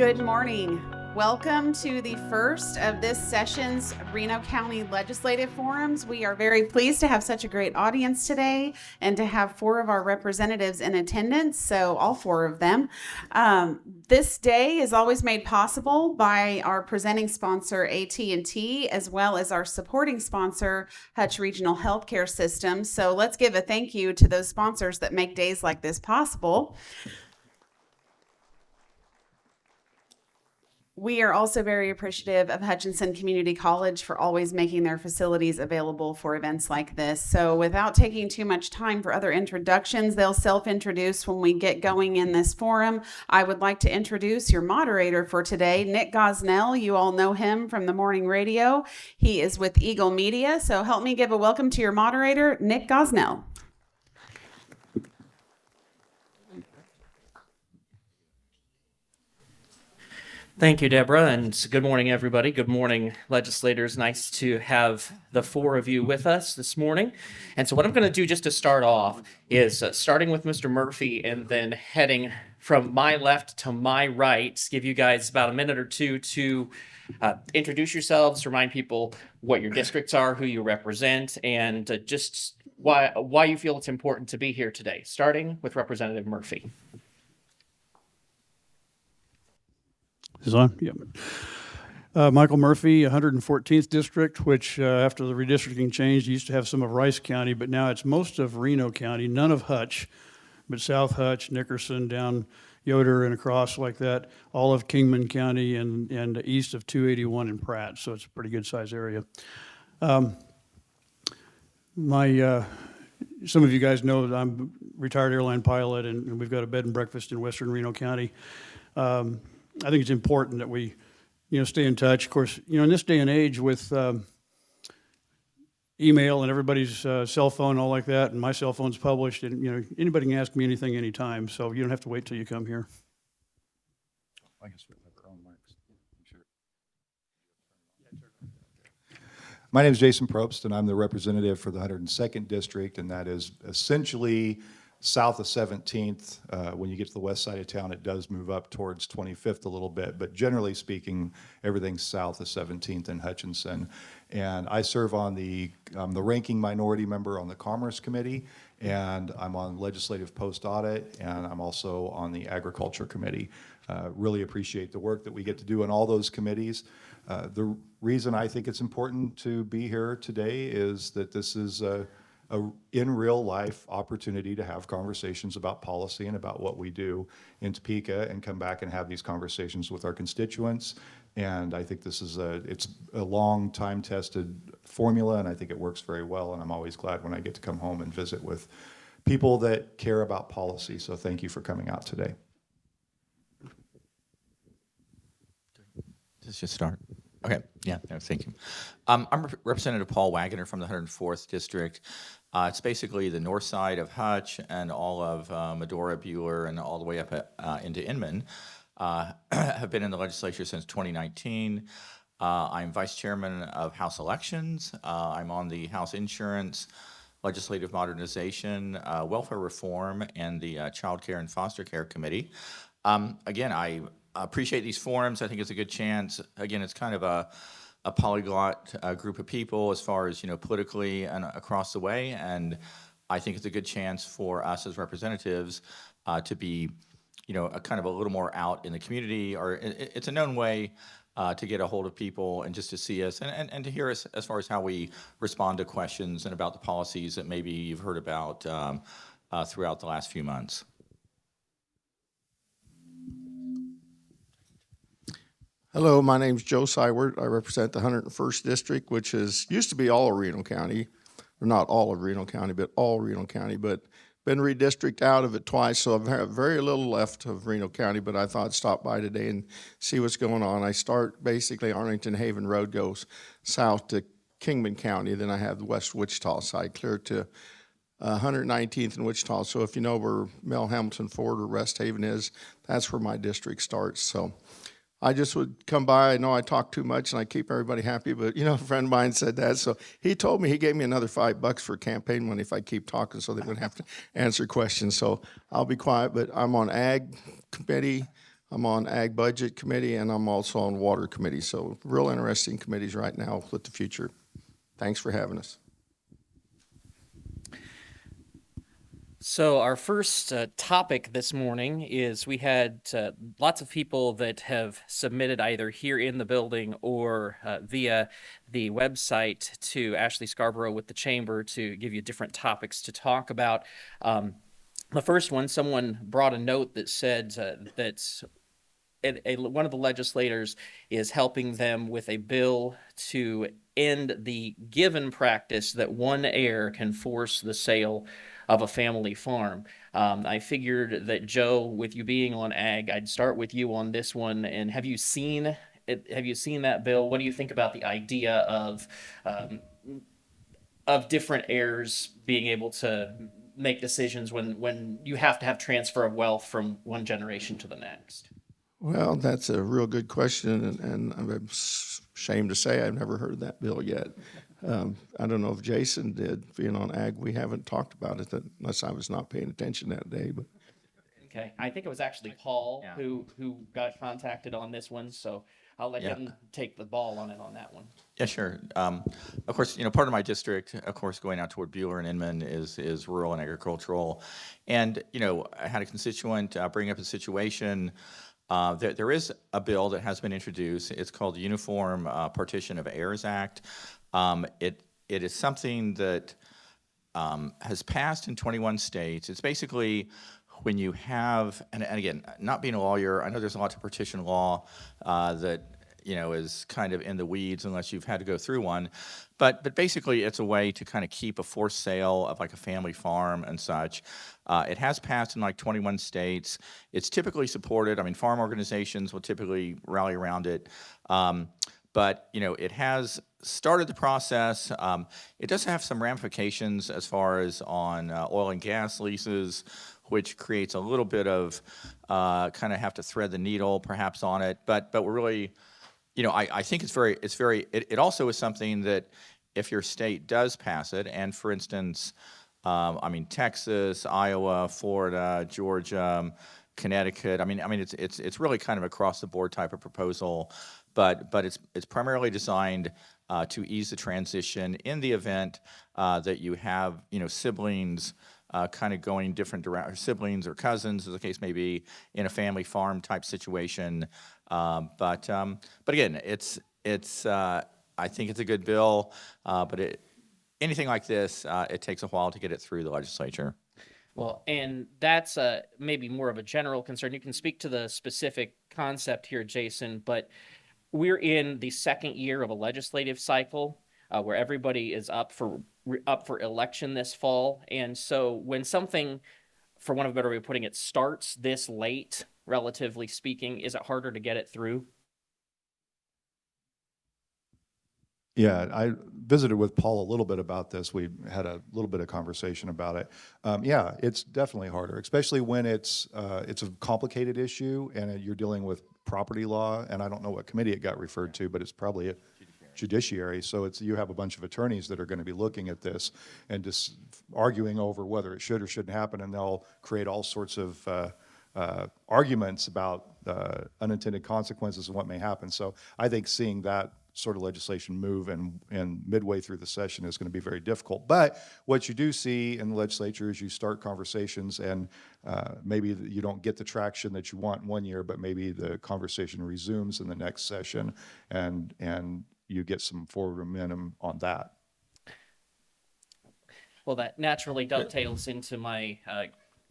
Good morning. Welcome to the first of this session's Reno County Legislative Forums. We are very pleased to have such a great audience today and to have 4 of our representatives in attendance, so all 4 of them. This day is always made possible by our presenting sponsor, AT&T, as well as our supporting sponsor, Hutch Regional Healthcare System. So let's give a thank you to those sponsors that make days like this possible. We are also very appreciative of Hutchinson Community College for always making their facilities available for events like this. So without taking too much time for other introductions, they'll self-introduce when we get going in this forum. I would like to introduce your moderator for today, Nick Gosnell. You all know him from the morning radio. He is with Eagle Media. So help me give a welcome to your moderator, Nick Gosnell. Thank you, Deborah, and good morning, everybody. Good morning, legislators. Nice to have the 4 of you with us this morning. And so what I'm going to do just to start off is starting with Mr. Murphy and then heading from my left to my right, give you guys about a minute or two to introduce yourselves, remind people what your districts are, who you represent, and just why you feel it's important to be here today, starting with Representative Murphy. Is on? Yeah. Michael Murphy, 114th District, which after the redistricting changed, used to have some of Rice County, but now it's most of Reno County, none of Hutch, but South Hutch, Nickerson, down Yoder and across like that, all of Kingman County and east of 281 in Pratt, so it's a pretty good size area. Some of you guys know that I'm a retired airline pilot and we've got a bed and breakfast in western Reno County. I think it's important that we, stay in touch. Of course, in this day and age with email and everybody's cell phone, all like that, and my cell phone's published, and anybody can ask me anything anytime, so you don't have to wait till you come here. I guess we'll have our own mics. Sure. My name is Jason Probst, and I'm the representative for the 102nd District, and that is essentially south of 17th. When you get to the west side of town, it does move up towards 25th a little bit, but generally speaking, everything's south of 17th and Hutchinson. And I serve on the ranking minority member on the Commerce Committee, and I'm on Legislative Post Audit, and I'm also on the Agriculture Committee. Really appreciate the work that we get to do on all those committees. The reason I think it's important to be here today is that this is a in real life opportunity to have conversations about policy and about what we do in Topeka and come back and have these conversations with our constituents. And I think this is it's a long time tested formula, and I think it works very well. And I'm always glad when I get to come home and visit with people that care about policy. So thank you for coming out today. Let's just start. Okay, yeah, no, thank you. I'm Representative Paul Waggoner from the 104th District. It's basically the north side of Hutch and all of Medora, Buhler, and all the way up into Inman. Have been in the legislature since 2019. I'm vice chairman of House Elections. I'm on the House Insurance, Legislative Modernization, Welfare Reform, and the Child Care and Foster Care Committee. Again, I appreciate these forums. I think it's a good chance. Again, it's kind of a polyglot group of people as far as, politically and across the way. And I think it's a good chance for us as representatives to be, a kind of a little more out in the community, or it's a known way to get a hold of people and just to see us and to hear us as far as how we respond to questions and about the policies that maybe you've heard about throughout the last few months. Hello, my name's Joe Seiwert. I represent the 101st District, which used to be all of Reno County, or not all of Reno County, but all Reno County, but been redistricted out of it twice, so I've had very little left of Reno County, but I thought I'd stop by today and see what's going on. I start basically Arlington Haven Road goes south to Kingman County, then I have the West Wichita side clear to 119th in Wichita. So if you know where Mel Hamilton Ford or Rest Haven is, that's where my district starts. So I just would come by. I know I talk too much and I keep everybody happy, but a friend of mine said that. So he told me, he gave me another $5 for campaign money if I keep talking so they wouldn't have to answer questions. So I'll be quiet, but I'm on Ag Committee, I'm on Ag Budget Committee, and I'm also on Water Committee. So real interesting committees right now with the future. Thanks for having us. So our first topic this morning is we had lots of people that have submitted either here in the building or via the website to Ashley Scarborough with the Chamber to give you different topics to talk about. The first one, someone brought a note that said that one of the legislators is helping them with a bill to end the given practice that one heir can force the sale of a family farm. I figured that, Joe, with you being on ag, I'd start with you on this one. And have you seen it? Have you seen that bill? What do you think about the idea of different heirs being able to make decisions when you have to have transfer of wealth from one generation to the next? Well, that's a real good question, and I'm ashamed to say I've never heard that bill yet. I don't know if Jason did. Being on ag, we haven't talked about it unless I was not paying attention that day. But okay, I think it was actually Paul who got contacted on this one, so I'll let him take the ball on it on that one. Yeah, sure. Of course, part of my district, of course, going out toward Bueller and Inman is rural and agricultural. And, I had a constituent bring up a situation. There is a bill that has been introduced. It's called the Uniform Partition of Heirs Act. It is something that has passed in 21 states. It's basically when you have, and again, not being a lawyer, I know there's a lot to partition law that is kind of in the weeds unless you've had to go through one. But basically, it's a way to kind of keep a forced sale of like a family farm and such. It has passed in like 21 states. It's typically supported. I mean, farm organizations will typically rally around it. But it has started the process. It does have some ramifications as far as on oil and gas leases, which creates a little bit of kind of have to thread the needle perhaps on it. But we're really, I think it also is something that if your state does pass it, and for instance, Texas, Iowa, Florida, Georgia, Connecticut. It's really kind of across the board type of proposal, but it's primarily designed to ease the transition in the event that you have siblings kind of going different directions, siblings or cousins, as the case may be, in a family farm type situation. But again, I think it's a good bill, but anything like this, it takes a while to get it through the legislature. Well, and that's maybe more of a general concern. You can speak to the specific concept here, Jason, but we're in the second year of a legislative cycle where everybody is up for election this fall. And so when something, for want of a better way of putting it, starts this late, relatively speaking, is it harder to get it through? Yeah, I visited with Paul a little bit about this. We had a little bit of conversation about it. Yeah, it's definitely harder, especially when it's a complicated issue and you're dealing with property law. And I don't know what committee it got referred to, but it's probably a judiciary. So you have a bunch of attorneys that are going to be looking at this and just arguing over whether it should or shouldn't happen, and they'll create all sorts of arguments about unintended consequences and what may happen. So I think seeing that sort of legislation move and midway through the session is going to be very difficult. But what you do see in the legislature is you start conversations, and maybe you don't get the traction that you want in 1 year, but maybe the conversation resumes in the next session, and you get some forward momentum on that. Well, that naturally dovetails into my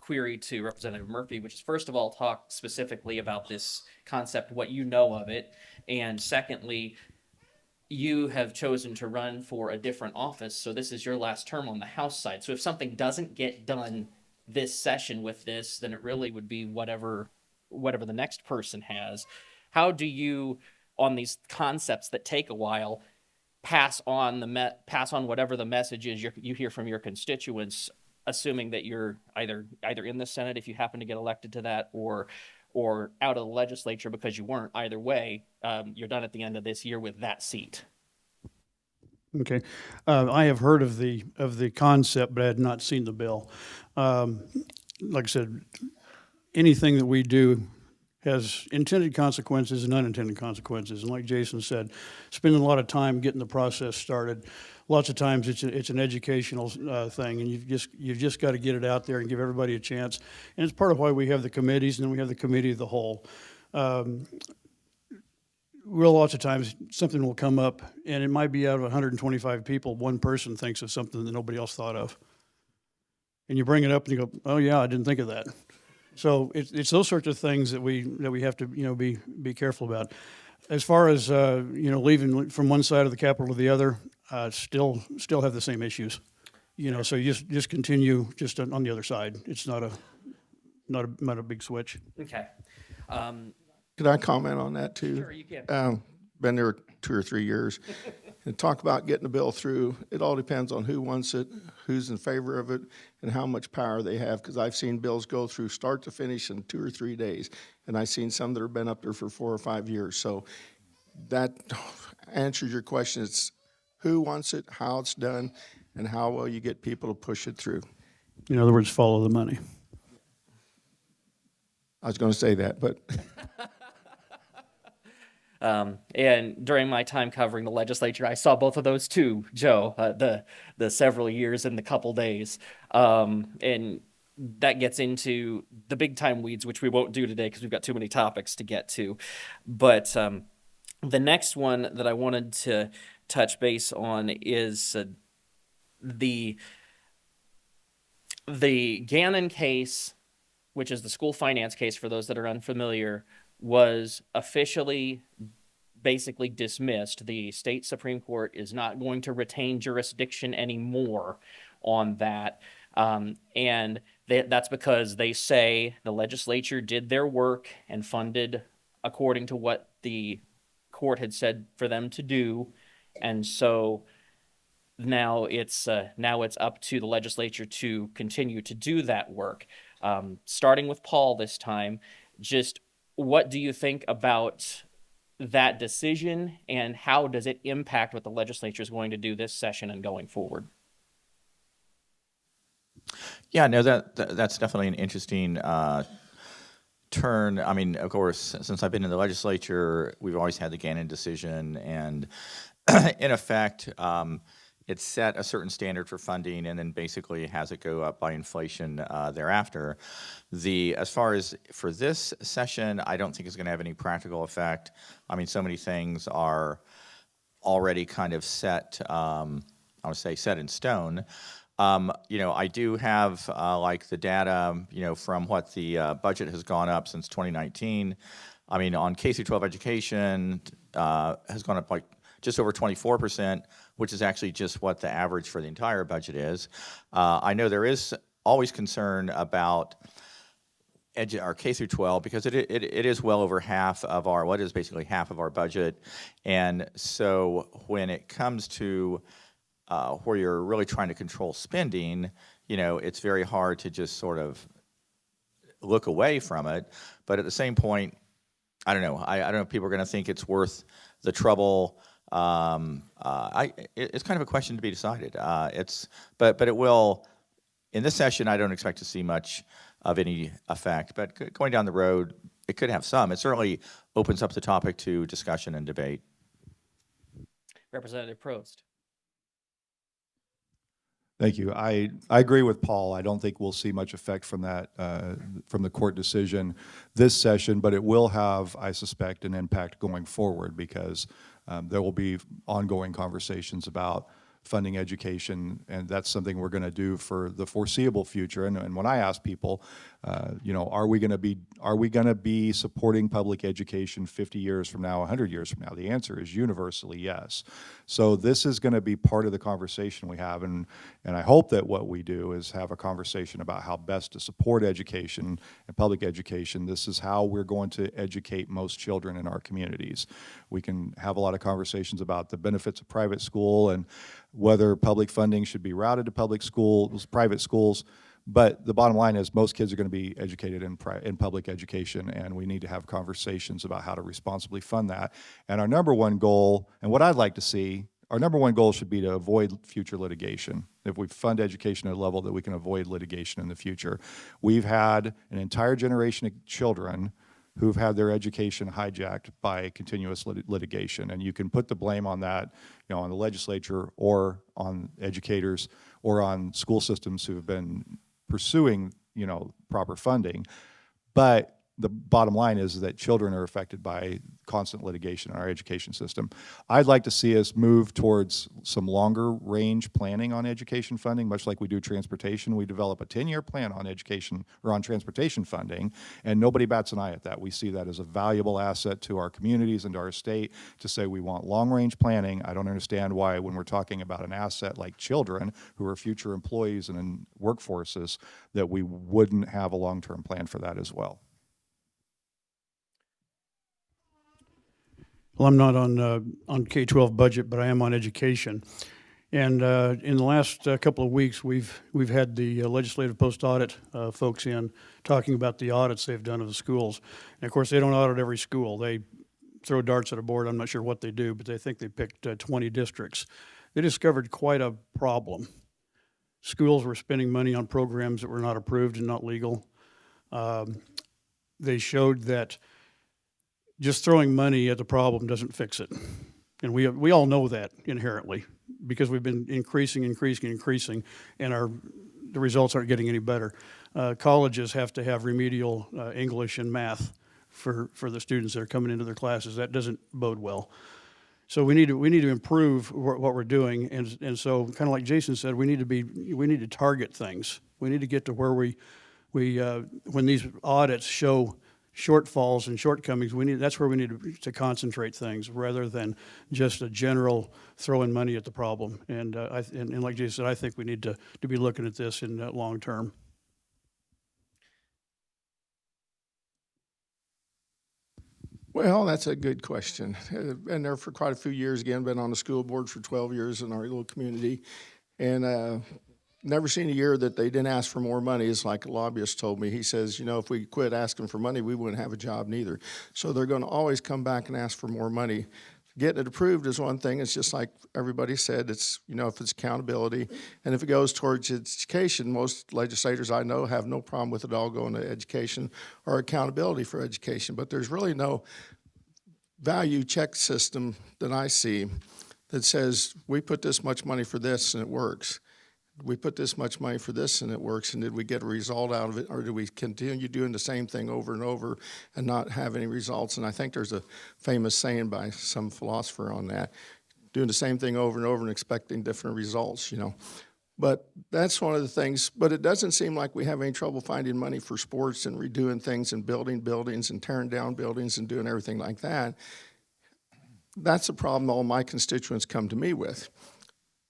query to Representative Murphy, which is, first of all, talk specifically about this concept, what you know of it, and secondly, you have chosen to run for a different office, so this is your last term on the House side. So if something doesn't get done this session with this, then it really would be whatever the next person has. How do you, on these concepts that take a while, pass on whatever the message is you hear from your constituents, assuming that you're either in the Senate if you happen to get elected to that, or out of the legislature because you weren't? Either way, you're done at the end of this year with that seat. Okay. I have heard of the concept, but I had not seen the bill. Like I said, anything that we do has intended consequences and unintended consequences. And like Jason said, spending a lot of time getting the process started. Lots of times it's an educational thing, and you've just got to get it out there and give everybody a chance. And it's part of why we have the committees, and then we have the committee of the whole. Lots of times something will come up, and it might be out of 125 people, one person thinks of something that nobody else thought of. And you bring it up and you go, oh yeah, I didn't think of that. So it's those sorts of things that we have to be careful about. As far as leaving from one side of the Capitol to the other, still have the same issues. So you just continue just on the other side. It's not a big switch. Okay. Could I comment on that too? Sure, you can. Been there 2 or 3 years. And talk about getting a bill through. It all depends on who wants it, who's in favor of it, and how much power they have. Because I've seen bills go through start to finish in 2 or 3 days, and I've seen some that have been up there for 4 or 5 years. So that answers your question. It's who wants it, how it's done, and how well you get people to push it through. In other words, follow the money. I was going to say that, but And during my time covering the legislature, I saw both of those too, Joe, the several years and the couple days. And that gets into the big time weeds, which we won't do today because we've got too many topics to get to. But the next one that I wanted to touch base on is the Gannon case, which is the school finance case for those that are unfamiliar, was officially basically dismissed. The state Supreme Court is not going to retain jurisdiction anymore on that. And that's because they say the legislature did their work and funded according to what the court had said for them to do. And so now it's up to the legislature to continue to do that work. Starting with Paul this time, just what do you think about that decision, and how does it impact what the legislature is going to do this session and going forward? Yeah, no, that's definitely an interesting turn. I mean, of course, since I've been in the legislature, we've always had the Gannon decision, and in effect, it set a certain standard for funding and then basically has it go up by inflation thereafter. As far as for this session, I don't think it's going to have any practical effect. I mean, so many things are already kind of set, I would say set in stone. I do have like the data, from what the budget has gone up since 2019. I mean, on K-12 education has gone up like just over 24%, which is actually just what the average for the entire budget is. I know there is always concern about our K through 12 because it is well over half of what is basically half of our budget. And so when it comes to where you're really trying to control spending, it's very hard to just sort of look away from it. But at the same point, I don't know. I don't know if people are going to think it's worth the trouble. It's kind of a question to be decided. But it will, in this session, I don't expect to see much of any effect, but going down the road, it could have some. It certainly opens up the topic to discussion and debate. Representative Probst. Thank you. I agree with Paul. I don't think we'll see much effect from that, from the court decision this session, but it will have, I suspect, an impact going forward because there will be ongoing conversations about funding education, and that's something we're going to do for the foreseeable future. And when I ask people, are we going to be supporting public education 50 years from now, 100 years from now? The answer is universally yes. So this is going to be part of the conversation we have, and I hope that what we do is have a conversation about how best to support education and public education. This is how we're going to educate most children in our communities. We can have a lot of conversations about the benefits of private school and whether public funding should be routed to public schools, private schools, but the bottom line is most kids are going to be educated in public education, and we need to have conversations about how to responsibly fund that. And our number one goal, and what I'd like to see, our number one goal should be to avoid future litigation. If we fund education at a level that we can avoid litigation in the future. We've had an entire generation of children who've had their education hijacked by continuous litigation. And you can put the blame on that, on the legislature or on educators or on school systems who have been pursuing, proper funding. But the bottom line is that children are affected by constant litigation in our education system. I'd like to see us move towards some longer range planning on education funding, much like we do transportation. We develop a 10-year plan on education or on transportation funding, and nobody bats an eye at that. We see that as a valuable asset to our communities and to our state to say we want long range planning. I don't understand why when we're talking about an asset like children who are future employees and in workforces that we wouldn't have a long-term plan for that as well. Well, I'm not on K-12 budget, but I am on education. And in the last couple of weeks, we've had the legislative post-audit folks in talking about the audits they've done of the schools. And of course, they don't audit every school. They throw darts at a board. I'm not sure what they do, but they think they picked 20 districts. They discovered quite a problem. Schools were spending money on programs that were not approved and not legal. They showed that just throwing money at the problem doesn't fix it. And we all know that inherently because we've been increasing, and the results aren't getting any better. Colleges have to have remedial English and math for the students that are coming into their classes. That doesn't bode well. So we need to improve what we're doing, and so kind of like Jason said, we need to target things. We need to get to where we when these audits show shortfalls and shortcomings, that's where we need to concentrate things rather than just a general throwing money at the problem. And like Jason said, I think we need to be looking at this in long term. Well, that's a good question. Been there for quite a few years. Again, been on the school board for 12 years in our little community, and never seen a year that they didn't ask for more money. It's like a lobbyist told me. He says, if we quit asking for money, we wouldn't have a job neither. So they're going to always come back and ask for more money. Getting it approved is one thing. It's just like everybody said. It's, if it's accountability. And if it goes towards education, most legislators I know have no problem with it all going to education or accountability for education. But there's really no value check system that I see that says we put this much money for this and it works. We put this much money for this and it works, and did we get a result out of it, or do we continue doing the same thing over and over and not have any results? And I think there's a famous saying by some philosopher on that, doing the same thing over and over and expecting different results, But that's one of the things, but it doesn't seem like we have any trouble finding money for sports and redoing things and building buildings and tearing down buildings and doing everything like that. That's a problem all my constituents come to me with.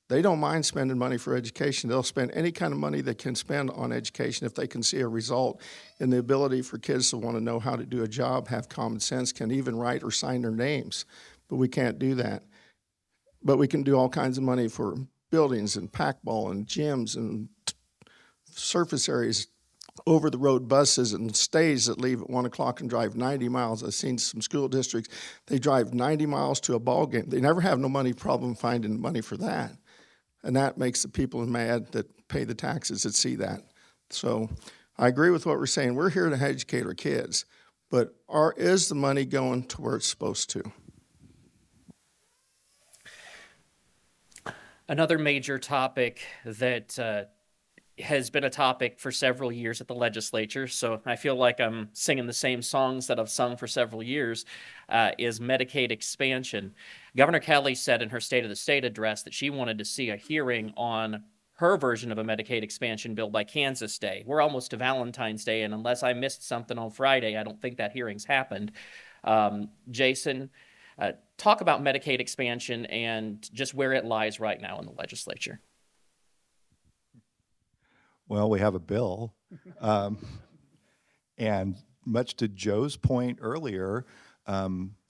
They don't mind spending money for education. They'll spend any kind of money they can spend on education if they can see a result in the ability for kids to want to know how to do a job, have common sense, can even write or sign their names. But we can't do that. But we can do all kinds of money for buildings and packball and gyms and surface areas, over-the-road buses and stays that leave at 1 o'clock and drive 90 miles. I've seen some school districts, they drive 90 miles to a ball game. They never have no money problem finding money for that. And that makes the people mad that pay the taxes that see that. So I agree with what we're saying. We're here to educate our kids, but is the money going to where it's supposed to? Another major topic that has been a topic for several years at the legislature, so I feel like I'm singing the same songs that I've sung for several years, is Medicaid expansion. Governor Kelly said in her State of the State address that she wanted to see a hearing on her version of a Medicaid expansion bill by Kansas Day. We're almost to Valentine's Day, and unless I missed something on Friday, I don't think that hearing's happened. Jason, talk about Medicaid expansion and just where it lies right now in the legislature. Well, we have a bill, and much to Joe's point earlier,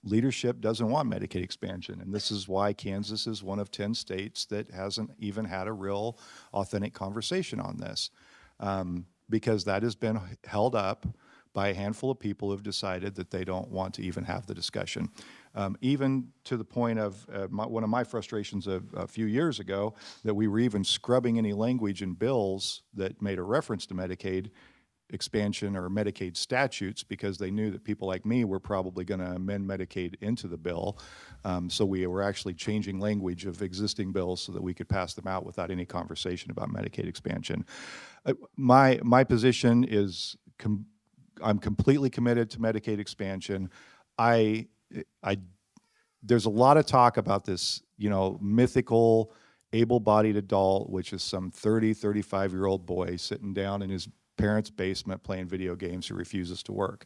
leadership doesn't want Medicaid expansion, and this is why Kansas is one of 10 states that hasn't even had a real authentic conversation on this, because that has been held up by a handful of people who've decided that they don't want to even have the discussion. Even to the point of one of my frustrations a few years ago, that we were even scrubbing any language in bills that made a reference to Medicaid expansion or Medicaid statutes because they knew that people like me were probably going to amend Medicaid into the bill. So we were actually changing language of existing bills so that we could pass them out without any conversation about Medicaid expansion. My position is I'm completely committed to Medicaid expansion. There's a lot of talk about this, mythical able-bodied adult, which is some 35-year-old boy sitting down in his parents' basement playing video games who refuses to work.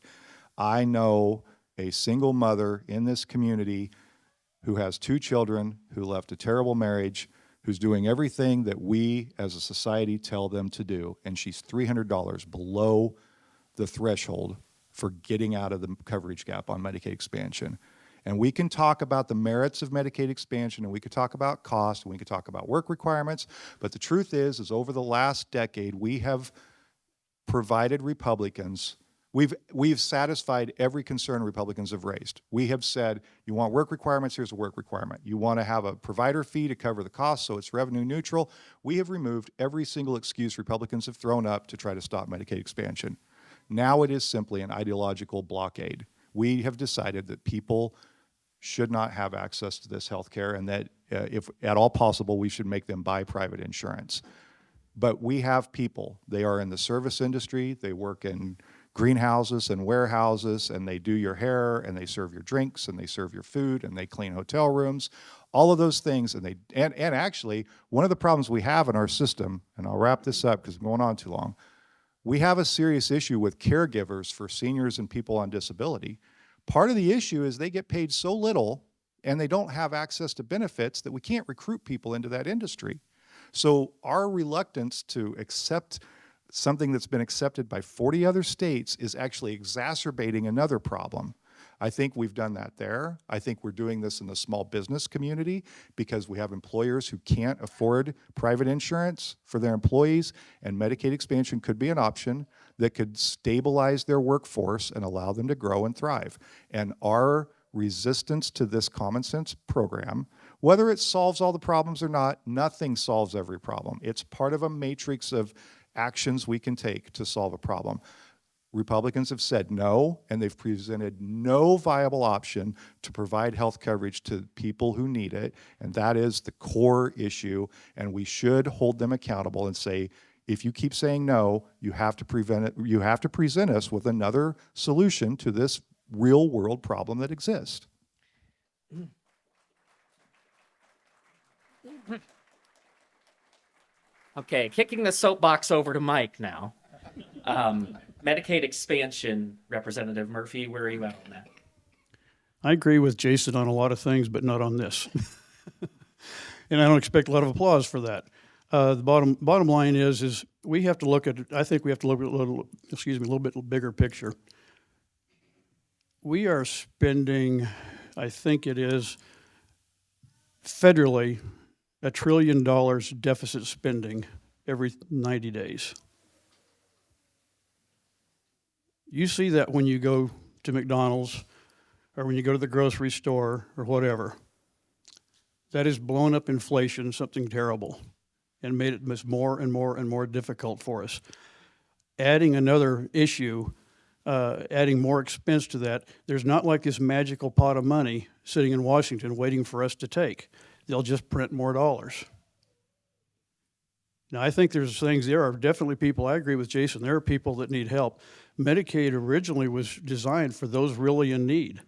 I know a single mother in this community who has 2 children, who left a terrible marriage, who's doing everything that we as a society tell them to do, and she's $300 below the threshold for getting out of the coverage gap on Medicaid expansion. And we can talk about the merits of Medicaid expansion, and we could talk about cost, and we could talk about work requirements, but the truth is over the last decade, we have provided Republicans, we've satisfied every concern Republicans have raised. We have said, you want work requirements, here's a work requirement. You want to have a provider fee to cover the cost so it's revenue neutral. We have removed every single excuse Republicans have thrown up to try to stop Medicaid expansion. Now it is simply an ideological blockade. We have decided that people should not have access to this health care, and that if at all possible, we should make them buy private insurance. But we have people, they are in the service industry, they work in greenhouses and warehouses, and they do your hair, and they serve your drinks, and they serve your food, and they clean hotel rooms, all of those things. And actually, one of the problems we have in our system, and I'll wrap this up because I'm going on too long, we have a serious issue with caregivers for seniors and people on disability. Part of the issue is they get paid so little and they don't have access to benefits that we can't recruit people into that industry. So our reluctance to accept something that's been accepted by 40 other states is actually exacerbating another problem. I think we've done that there. I think we're doing this in the small business community because we have employers who can't afford private insurance for their employees, and Medicaid expansion could be an option that could stabilize their workforce and allow them to grow and thrive. And our resistance to this common sense program, whether it solves all the problems or not, nothing solves every problem. It's part of a matrix of actions we can take to solve a problem. Republicans have said no, and they've presented no viable option to provide health coverage to people who need it, and that is the core issue, and we should hold them accountable and say, if you keep saying no, you have to present us with another solution to this real world problem that exists. Okay, kicking the soapbox over to Mike now. Medicaid expansion, Representative Murphy, where are you at on that? I agree with Jason on a lot of things, but not on this. And I don't expect a lot of applause for that. The bottom line is we have to look at, I think we have to look at a little bit bigger picture. We are spending, I think it is federally, $1 trillion deficit spending every 90 days. You see that when you go to McDonald's or when you go to the grocery store or whatever. That has blown up inflation, something terrible, and made it more and more and more difficult for us. Adding another issue, adding more expense to that, there's not like this magical pot of money sitting in Washington waiting for us to take. They'll just print more dollars. Now, I think there are definitely people, I agree with Jason, there are people that need help. Medicaid originally was designed for those really in need,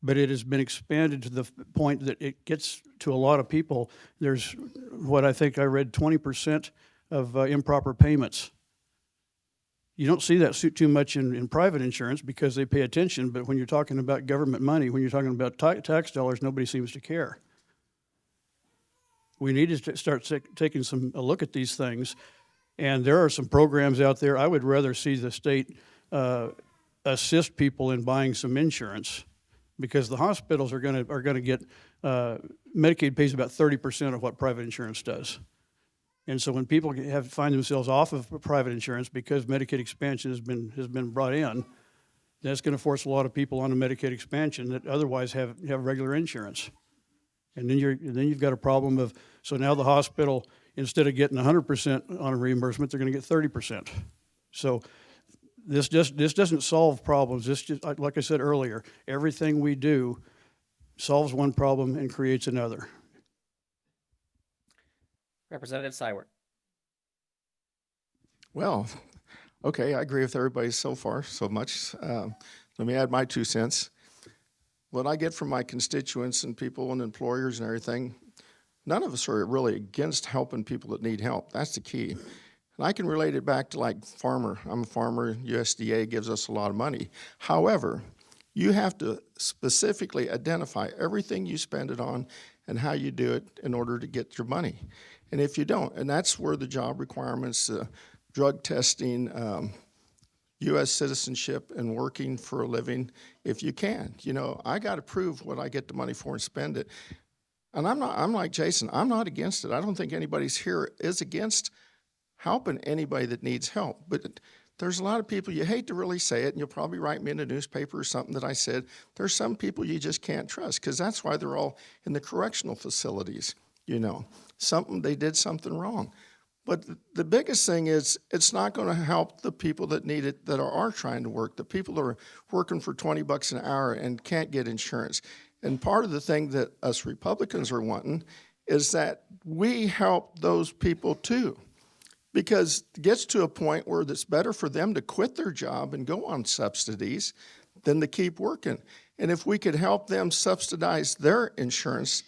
but it has been expanded to the point that it gets to a lot of people. There's what I think I read 20% of improper payments. You don't see that too much in private insurance because they pay attention, but when you're talking about government money, when you're talking about tax dollars, nobody seems to care. We need to start taking a look at these things, and there are some programs out there. I would rather see the state assist people in buying some insurance, because the hospitals are going to get Medicaid pays about 30% of what private insurance does, and so when people find themselves off of private insurance because Medicaid expansion has been brought in, that's going to force a lot of people onto Medicaid expansion that otherwise have regular insurance. And then you've got a problem of, so now the hospital, instead of getting 100% on a reimbursement, they're going to get 30%. So this doesn't solve problems. This just, like I said earlier, everything we do solves one problem and creates another. Representative Seiwert. Well, okay, I agree with everybody so far so much. Let me add my 2 cents. What I get from my constituents and people and employers and everything, none of us are really against helping people that need help. That's the key. And I can relate it back to like farmer. I'm a farmer. USDA gives us a lot of money. However, you have to specifically identify everything you spend it on and how you do it in order to get your money. And if you don't, and that's where the job requirements, drug testing, U.S. citizenship, and working for a living, if you can. You know, I got to prove what I get the money for and spend it. And I'm like Jason, I'm not against it. I don't think anybody's here is against helping anybody that needs help. But there's a lot of people, you hate to really say it, and you'll probably write me in a newspaper or something that I said, there's some people you just can't trust, because that's why they're all in the correctional facilities, you know. They did something wrong. But the biggest thing is it's not going to help the people that need it, that are trying to work, the people that are working for $20 an hour and can't get insurance. And part of the thing that us Republicans are wanting is that we help those people too. Because it gets to a point where it's better for them to quit their job and go on subsidies than to keep working. And if we could help them subsidize their insurance,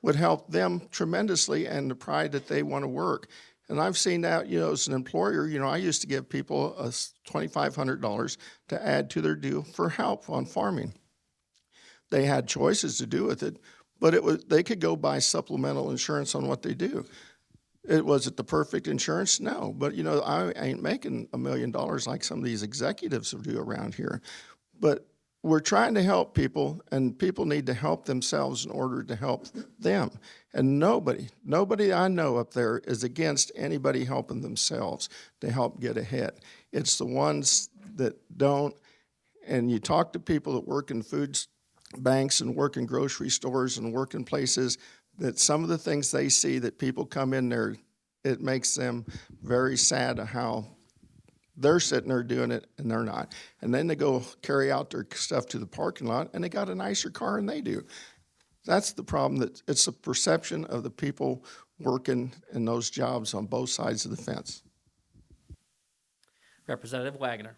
would help them tremendously, and the pride that they want to work. And I've seen that, you know, as an employer, you know, I used to give people $2,500 to add to their due for help on farming. They had choices to do with it, but they could go buy supplemental insurance on what they do. Was it the perfect insurance? No, but you know, I ain't making $1 million like some of these executives do around here. But we're trying to help people, and people need to help themselves in order to help them. And nobody I know up there is against anybody helping themselves to help get ahead. It's the ones that don't, and you talk to people that work in food banks and work in grocery stores and work in places, that some of the things they see that people come in there, it makes them very sad of how they're sitting there doing it and they're not. And then they go carry out their stuff to the parking lot and they got a nicer car than they do. That's the problem. That it's a perception of the people working in those jobs on both sides of the fence. Representative Waggoner.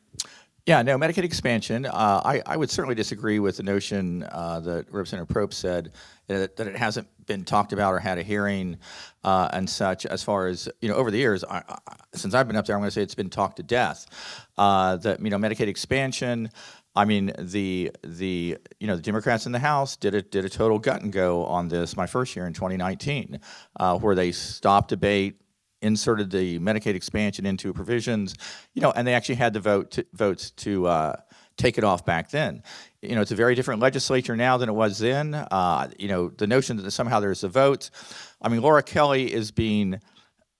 Yeah, no, Medicaid expansion, I would certainly disagree with the notion that Representative Probst said that it hasn't been talked about or had a hearing and such. As far as, you know, over the years, since I've been up there, I'm going to say it's been talked to death. That, you know, Medicaid expansion, I mean, the Democrats in the House did a total gut and go on this my first year in 2019, where they stopped debate, inserted the Medicaid expansion into provisions, you know, and they actually had the votes to take it off back then. You know, it's a very different legislature now than it was then. You know, the notion that somehow there's a vote. I mean, Laura Kelly is being,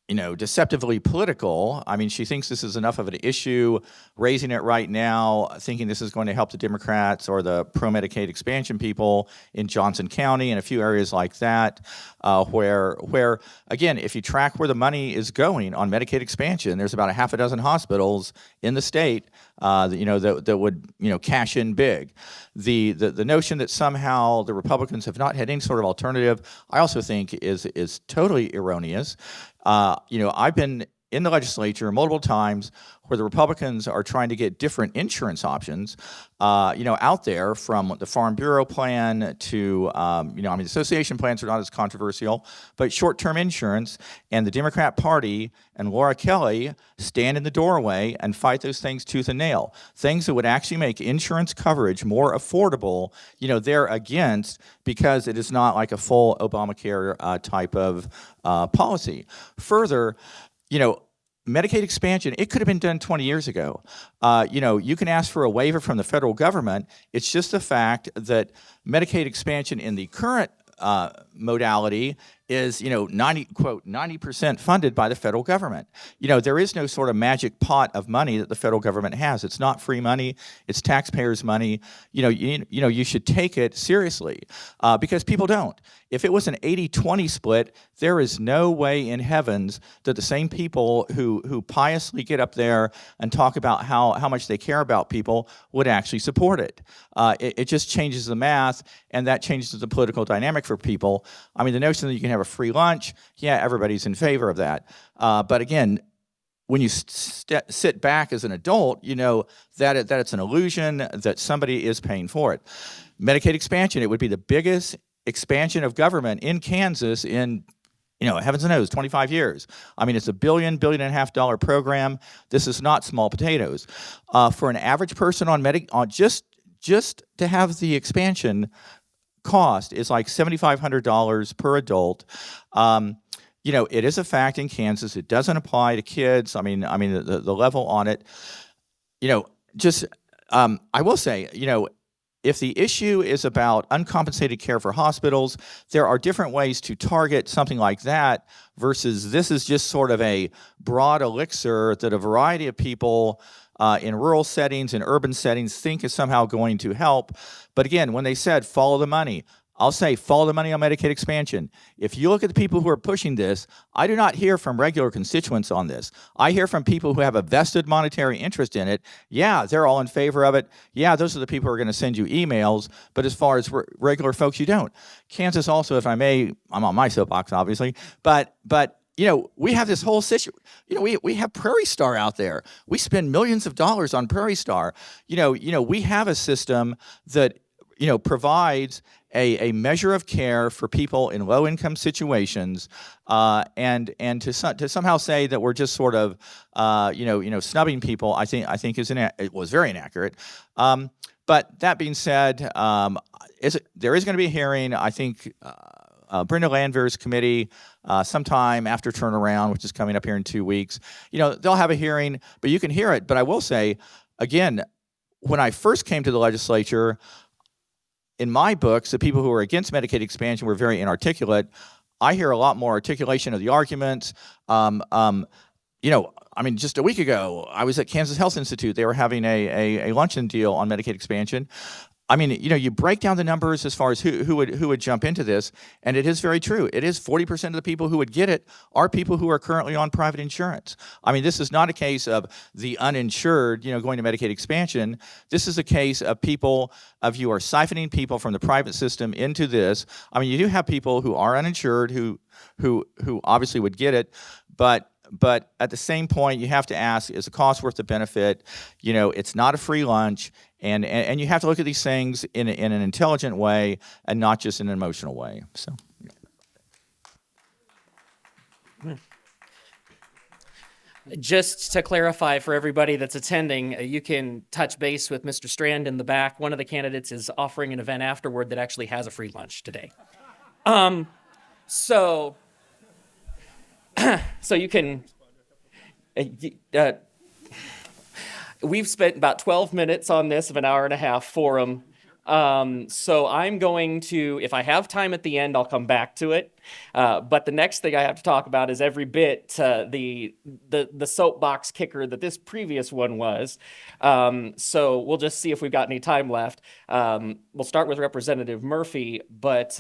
you know, deceptively political. I mean, she thinks this is enough of an issue, raising it right now, thinking this is going to help the Democrats or the pro-Medicaid expansion people in Johnson County and a few areas like that, where again, if you track where the money is going on Medicaid expansion, there's about a half a dozen hospitals in the state that would, you know, cash in big. The notion that somehow the Republicans have not had any sort of alternative, I also think is totally erroneous. You know, I've been in the legislature multiple times where the Republicans are trying to get different insurance options, you know, out there, from the Farm Bureau plan to, you know, I mean, association plans are not as controversial, but short-term insurance, and the Democrat Party and Laura Kelly stand in the doorway and fight those things tooth and nail. Things that would actually make insurance coverage more affordable, you know, they're against, because it is not like a full Obamacare type of policy. Further, you know, Medicaid expansion, it could have been done 20 years ago. You know, you can ask for a waiver from the federal government. It's just the fact that Medicaid expansion in the current modality is, 90% funded by the federal government. There is no sort of magic pot of money that the federal government has. It's not free money. It's taxpayers' money. You should take it seriously because people don't. If it was an 80-20 split, there is no way in heavens that the same people who piously get up there and talk about how much they care about people would actually support it. It just changes the math, and that changes the political dynamic for people. I mean, the notion that you can have a free lunch, yeah, everybody's in favor of that. But again, when you sit back as an adult, you know that it's an illusion, that somebody is paying for it. Medicaid expansion, it would be the biggest expansion of government in Kansas in, heavens knows, 25 years. I mean, it's a $1.5 billion program. This is not small potatoes. For an average person on just to have the expansion cost is like $7,500 per adult. It is a fact in Kansas. It doesn't apply to kids. I mean, the level on it, I will say, if the issue is about uncompensated care for hospitals, there are different ways to target something like that versus this is just sort of a broad elixir that a variety of people in rural settings, in urban settings, think is somehow going to help. But again, when they said follow the money, I'll say follow the money on Medicaid expansion. If you look at the people who are pushing this, I do not hear from regular constituents on this. I hear from people who have a vested monetary interest in it. Yeah, they're all in favor of it. Yeah, those are the people who are going to send you emails. But as far as regular folks, you don't. Kansas also, if I may, I'm on my soapbox, obviously, but we have this whole situation. We have Prairie Star out there. We spend millions of dollars on Prairie Star. We have a system that provides a measure of care for people in low-income situations, and to somehow say that we're just sort of snubbing people, I think it was very inaccurate. But that being said, there is going to be a hearing. I think Brenda Landwehr's committee sometime after turnaround, which is coming up here in 2 weeks. They'll have a hearing, but you can hear it. But I will say again, when I first came to the legislature, in my books, the people who are against Medicaid expansion were very inarticulate. I hear a lot more articulation of the arguments. Just a week ago, I was at Kansas Health Institute. They were having a luncheon deal on Medicaid expansion. You break down the numbers as far as who would jump into this, and it is very true. It is 40% of the people who would get it are people who are currently on private insurance. This is not a case of the uninsured, going to Medicaid expansion. This is a case of you are siphoning people from the private system into this. You do have people who are uninsured who obviously would get it, but at the same point, you have to ask, is the cost worth the benefit? It's not a free lunch, and you have to look at these things in an intelligent way and not just in an emotional way. So, just to clarify for everybody that's attending, you can touch base with Mr. Strand in the back. One of the candidates is offering an event afterward that actually has a free lunch today. So you can, we've spent about 12 minutes on this of an hour and a half forum. So I'm going to, if I have time at the end, I'll come back to it. But the next thing I have to talk about is every bit the soapbox kicker that this previous one was. So we'll just see if we've got any time left. We'll start with Representative Murphy, but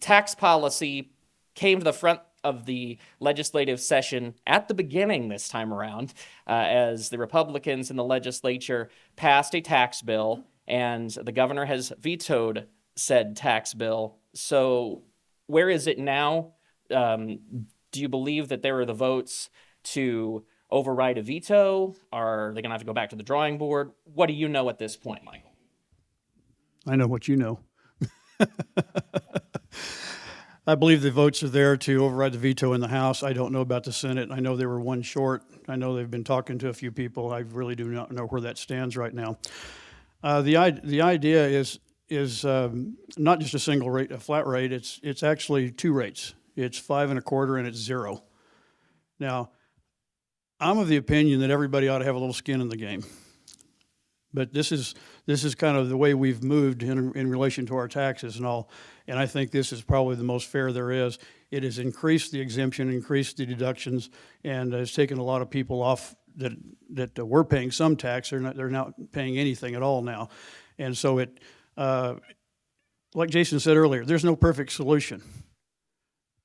tax policy came to the front of the legislative session at the beginning this time around, as the Republicans in the legislature passed a tax bill, and the governor has vetoed said tax bill. So where is it now? Do you believe that there are the votes to override a veto? Are they going to have to go back to the drawing board? What do you know at this point, Michael? I know what you know. I believe the votes are there to override the veto in the House. I don't know about the Senate. I know they were one short. I know they've been talking to a few people. I really do not know where that stands right now. The idea is not just a single rate, a flat rate. It's actually two rates. It's 5 1/4 and it's 0. Now, I'm of the opinion that everybody ought to have a little skin in the game. But this is kind of the way we've moved in relation to our taxes and all. And I think this is probably the most fair there is. It has increased the exemption, increased the deductions, and has taken a lot of people off that were paying some tax. They're not paying anything at all now. And so it, like Jason said earlier, there's no perfect solution.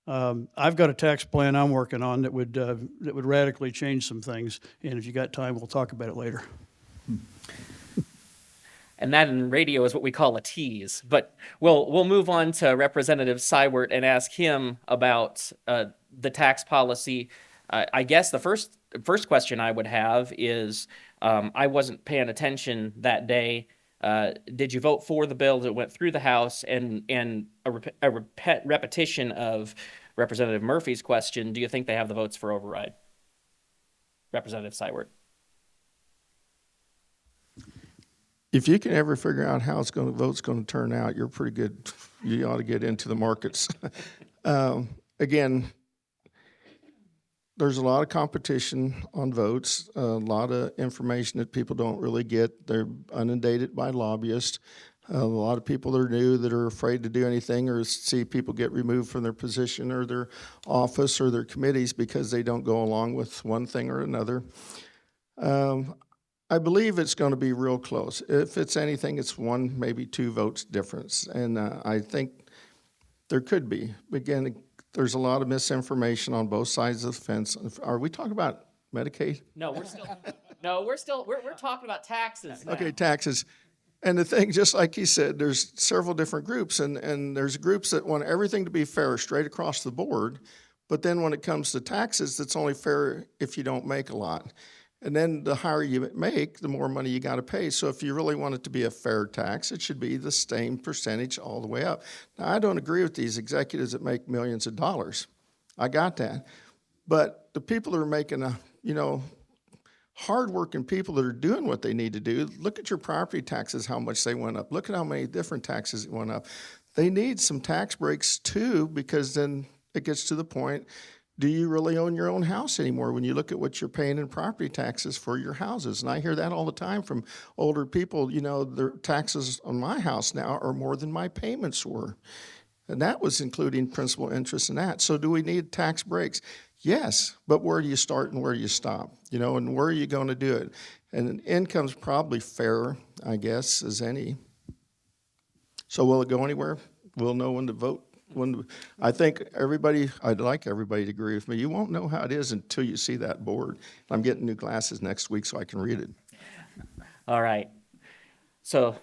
I've got a tax plan I'm working on that would radically change some things. And if you got time, we'll talk about it later. And that in radio is what we call a tease. But we'll move on to Representative Seiwert and ask him about the tax policy. I guess the first question I would have is, I wasn't paying attention that day. Did you vote for the bill that went through the House? And a repetition of Representative Murphy's question, do you think they have the votes for override? Representative Seiwert. If you can ever figure out how vote's going to turn out, you're pretty good. You ought to get into the markets. Again, there's a lot of competition on votes, a lot of information that people don't really get. They're inundated by lobbyists. A lot of people are new that are afraid to do anything or see people get removed from their position or their office or their committees because they don't go along with one thing or another. I believe it's going to be real close. If it's anything, it's 1, maybe 2 votes difference. And I think there could be. Again, there's a lot of misinformation on both sides of the fence. Are we talking about Medicaid? No, we're talking about taxes now. Okay, taxes. And the thing, just like he said, there's several different groups, and there's groups that want everything to be fair straight across the board. But then when it comes to taxes, it's only fair if you don't make a lot. And then the higher you make, the more money you got to pay. So if you really want it to be a fair tax, it should be the same percentage all the way up. Now, I don't agree with these executives that make millions of dollars. I got that. But the people that are making hardworking people that are doing what they need to do, look at your property taxes, how much they went up. Look at how many different taxes went up. They need some tax breaks too, because then it gets to the point, do you really own your own house anymore when you look at what you're paying in property taxes for your houses? And I hear that all the time from older people, their taxes on my house now are more than my payments were. And that was including principal, interest, and that. So do we need tax breaks? Yes, but where do you start and where do you stop? And where are you going to do it? And income's probably fair, I guess, as any. So will it go anywhere? We'll know when to vote. I think I'd like everybody to agree with me. You won't know how it is until you see that board. I'm getting new glasses next week so I can read it. All right. So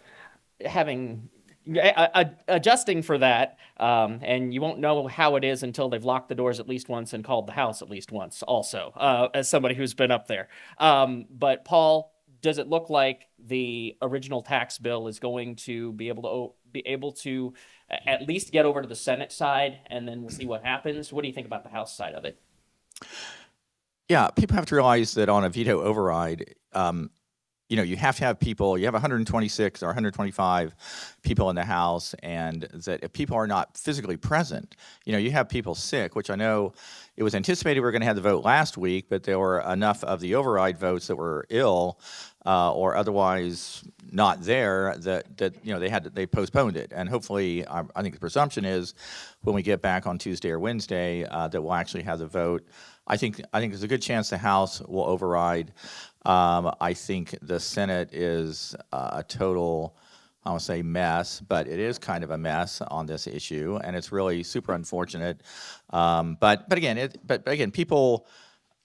adjusting for that, and you won't know how it is until they've locked the doors at least once and called the house at least once also, as somebody who's been up there. But Paul, does it look like the original tax bill is going to be able to at least get over to the Senate side, and then we'll see what happens? What do you think about the House side of it? Yeah, people have to realize that on a veto override, you have to have people, you have 126 or 125 people in the House, and that if people are not physically present, you have people sick, which I know it was anticipated we were going to have the vote last week, but there were enough of the override votes that were ill or otherwise not there that they postponed it. And hopefully, I think the presumption is when we get back on Tuesday or Wednesday that we'll actually have the vote. I think there's a good chance the House will override. I think the Senate is a total, I won't say mess, but it is kind of a mess on this issue, and it's really super unfortunate. But again, people,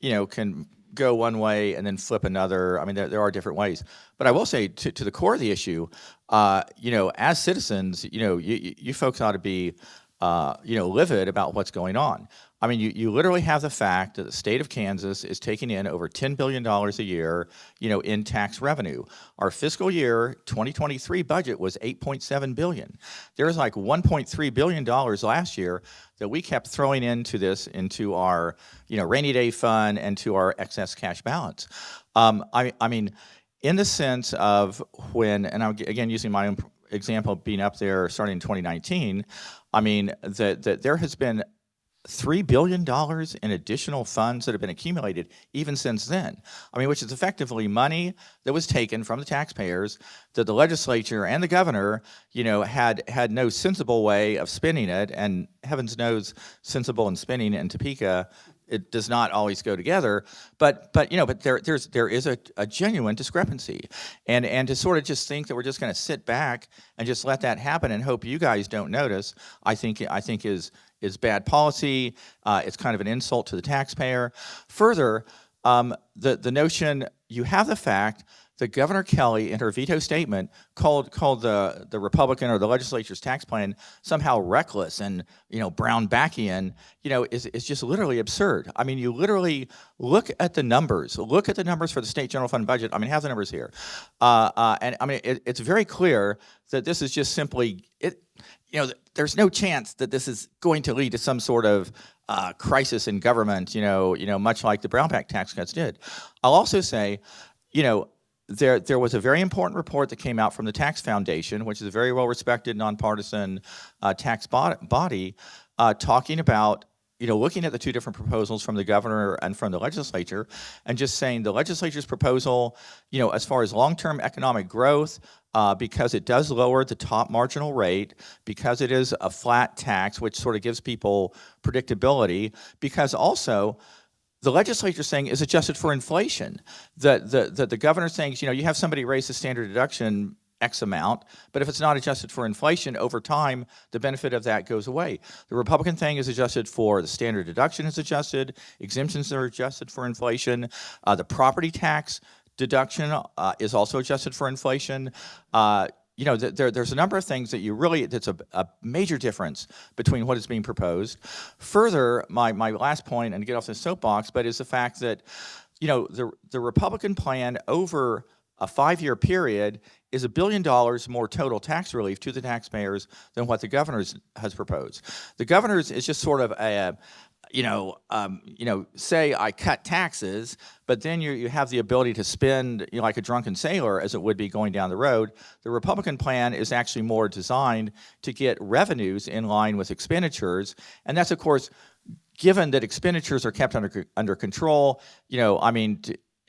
can go one way and then flip another. I mean, there are different ways. But I will say to the core of the issue, as citizens, you folks ought to be, livid about what's going on. I mean, you literally have the fact that the state of Kansas is taking in over $10 billion a year, in tax revenue. Our fiscal year 2023 budget was $8.7 billion. There's like $1.3 billion last year that we kept throwing into our, rainy day fund and to our excess cash balance. I mean, in the sense of when, and I'm again using my own example of being up there starting in 2019, I mean, that there has been $3 billion in additional funds that have been accumulated even since then. I mean, which is effectively money that was taken from the taxpayers that the legislature and the governor, had no sensible way of spending it. And heavens knows, sensible and spending in Topeka, it does not always go together, but there is a genuine discrepancy, and to sort of just think that we're just going to sit back and just let that happen and hope you guys don't notice, I think is bad policy. It's kind of an insult to the taxpayer. Further, the notion, you have the fact that Governor Kelly, in her veto statement, called the Republican or the legislature's tax plan somehow reckless and Brownbackian, is just literally absurd. I mean, you literally look at the numbers. Look at the numbers for the state general fund budget. I mean, have the numbers here, and I mean it's very clear that this is just simply it. There's no chance that this is going to lead to some sort of crisis in government. Much like the Brownback tax cuts did. I'll also say, There was a very important report that came out from the Tax Foundation, which is a very well-respected, nonpartisan tax body, talking about, looking at the two different proposals from the governor and from the legislature, and just saying the legislature's proposal, as far as long-term economic growth, because it does lower the top marginal rate, because it is a flat tax, which sort of gives people predictability, because also the legislature saying is adjusted for inflation. The governor saying, you have somebody raise the standard deduction X amount, but if it's not adjusted for inflation over time, the benefit of that goes away. The Republican thing is adjusted for the standard deduction is adjusted, exemptions are adjusted for inflation, the property tax deduction is also adjusted for inflation. There's a number of things that that's a major difference between what is being proposed. Further, my last point, and to get off the soapbox, but is the fact that, the Republican plan over a 5-year period is $1 billion more total tax relief to the taxpayers than what the governor's has proposed. The governor's is just sort of a, say I cut taxes, but then you have the ability to spend like a drunken sailor as it would be going down the road. The Republican plan is actually more designed to get revenues in line with expenditures, and that's of course given that expenditures are kept under control.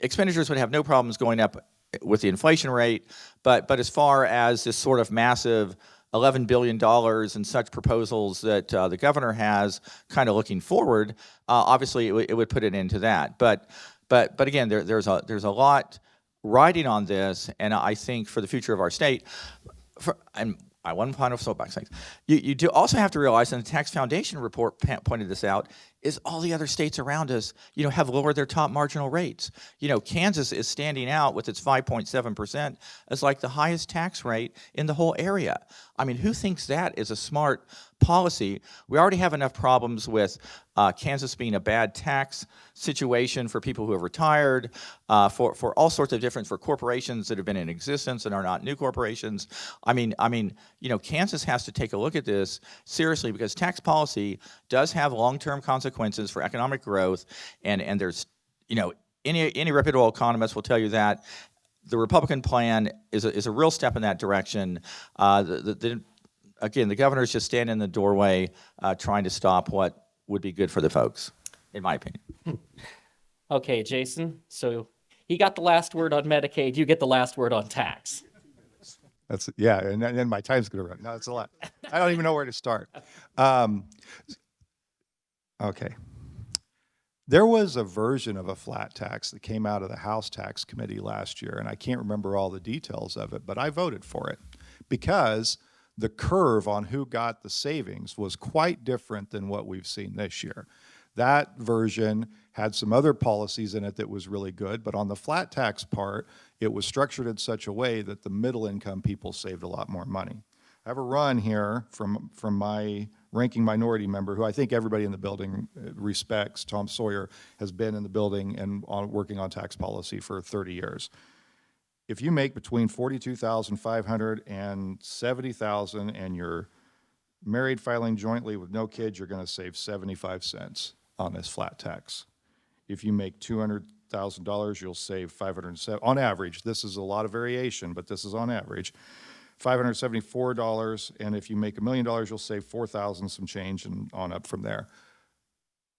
Expenditures would have no problems going up with the inflation rate, but as far as this sort of massive $11 billion and such proposals that the governor has kind of looking forward, obviously it would put an end to that. But again, there's a lot riding on this, and I think for the future of our state, one final soapbox thing. You do also have to realize, and the Tax Foundation report pointed this out, is all the other states around us, have lowered their top marginal rates. Kansas is standing out with its 5.7% as like the highest tax rate in the whole area. I mean, who thinks that is a smart policy? We already have enough problems with Kansas being a bad tax situation for people who have retired, for all sorts of different, for corporations that have been in existence and are not new corporations. I mean, Kansas has to take a look at this seriously, because tax policy does have long-term consequences for economic growth, and there's, any reputable economist will tell you that the Republican plan is a real step in that direction. Again, the governor's just standing in the doorway trying to stop what would be good for the folks, in my opinion. Okay, Jason, so he got the last word on Medicaid, you get the last word on tax. And then my time's going to run. No, it's a lot. I don't even know where to start. Okay. There was a version of a flat tax that came out of the House Tax Committee last year, and I can't remember all the details of it, but I voted for it because the curve on who got the savings was quite different than what we've seen this year. That version had some other policies in it that was really good, but on the flat tax part, it was structured in such a way that the middle income people saved a lot more money. I have a run here from my ranking minority member, who I think everybody in the building respects. Tom Sawyer has been in the building and working on tax policy for 30 years. If you make between $42,500 and $70,000 and you're married filing jointly with no kids, you're going to save 75 cents on this flat tax. If you make $200,000, you'll save $507. On average, this is a lot of variation, but this is on average. $574, and if you make $1 million, you'll save $4,000 some change and on up from there.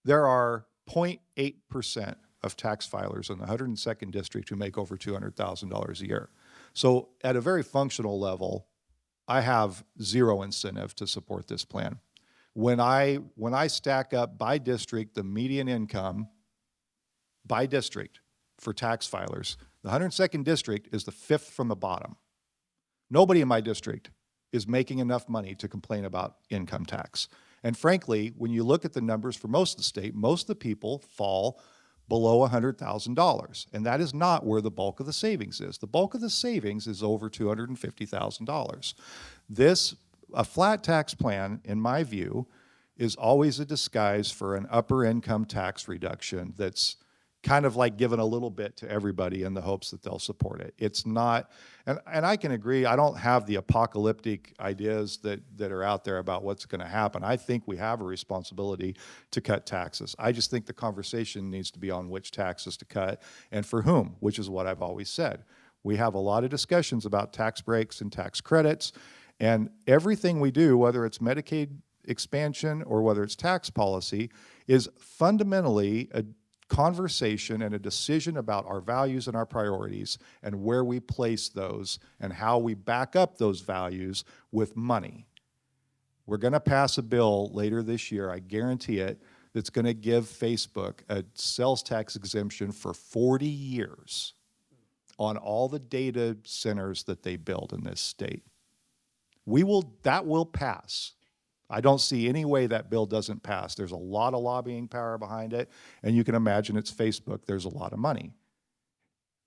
There are 0.8% of tax filers in the 102nd District who make over $200,000 a year. So at a very functional level, I have zero incentive to support this plan. When I stack up by district the median income by district for tax filers, the 102nd District is the 5th from the bottom. Nobody in my district is making enough money to complain about income tax. And frankly, when you look at the numbers for most of the state, most of the people fall below $100,000. And that is not where the bulk of the savings is. The bulk of the savings is over $250,000. A flat tax plan, in my view, is always a disguise for an upper income tax reduction that's kind of like giving a little bit to everybody in the hopes that they'll support it. It's not, and I can agree, I don't have the apocalyptic ideas that are out there about what's going to happen. I think we have a responsibility to cut taxes. I just think the conversation needs to be on which taxes to cut and for whom, which is what I've always said. We have a lot of discussions about tax breaks and tax credits, and everything we do, whether it's Medicaid expansion or whether it's tax policy, is fundamentally a conversation and a decision about our values and our priorities and where we place those and how we back up those values with money. We're going to pass a bill later this year, I guarantee it, that's going to give Facebook a sales tax exemption for 40 years on all the data centers that they build in this state. That will pass. I don't see any way that bill doesn't pass. There's a lot of lobbying power behind it, and you can imagine it's Facebook. There's a lot of money.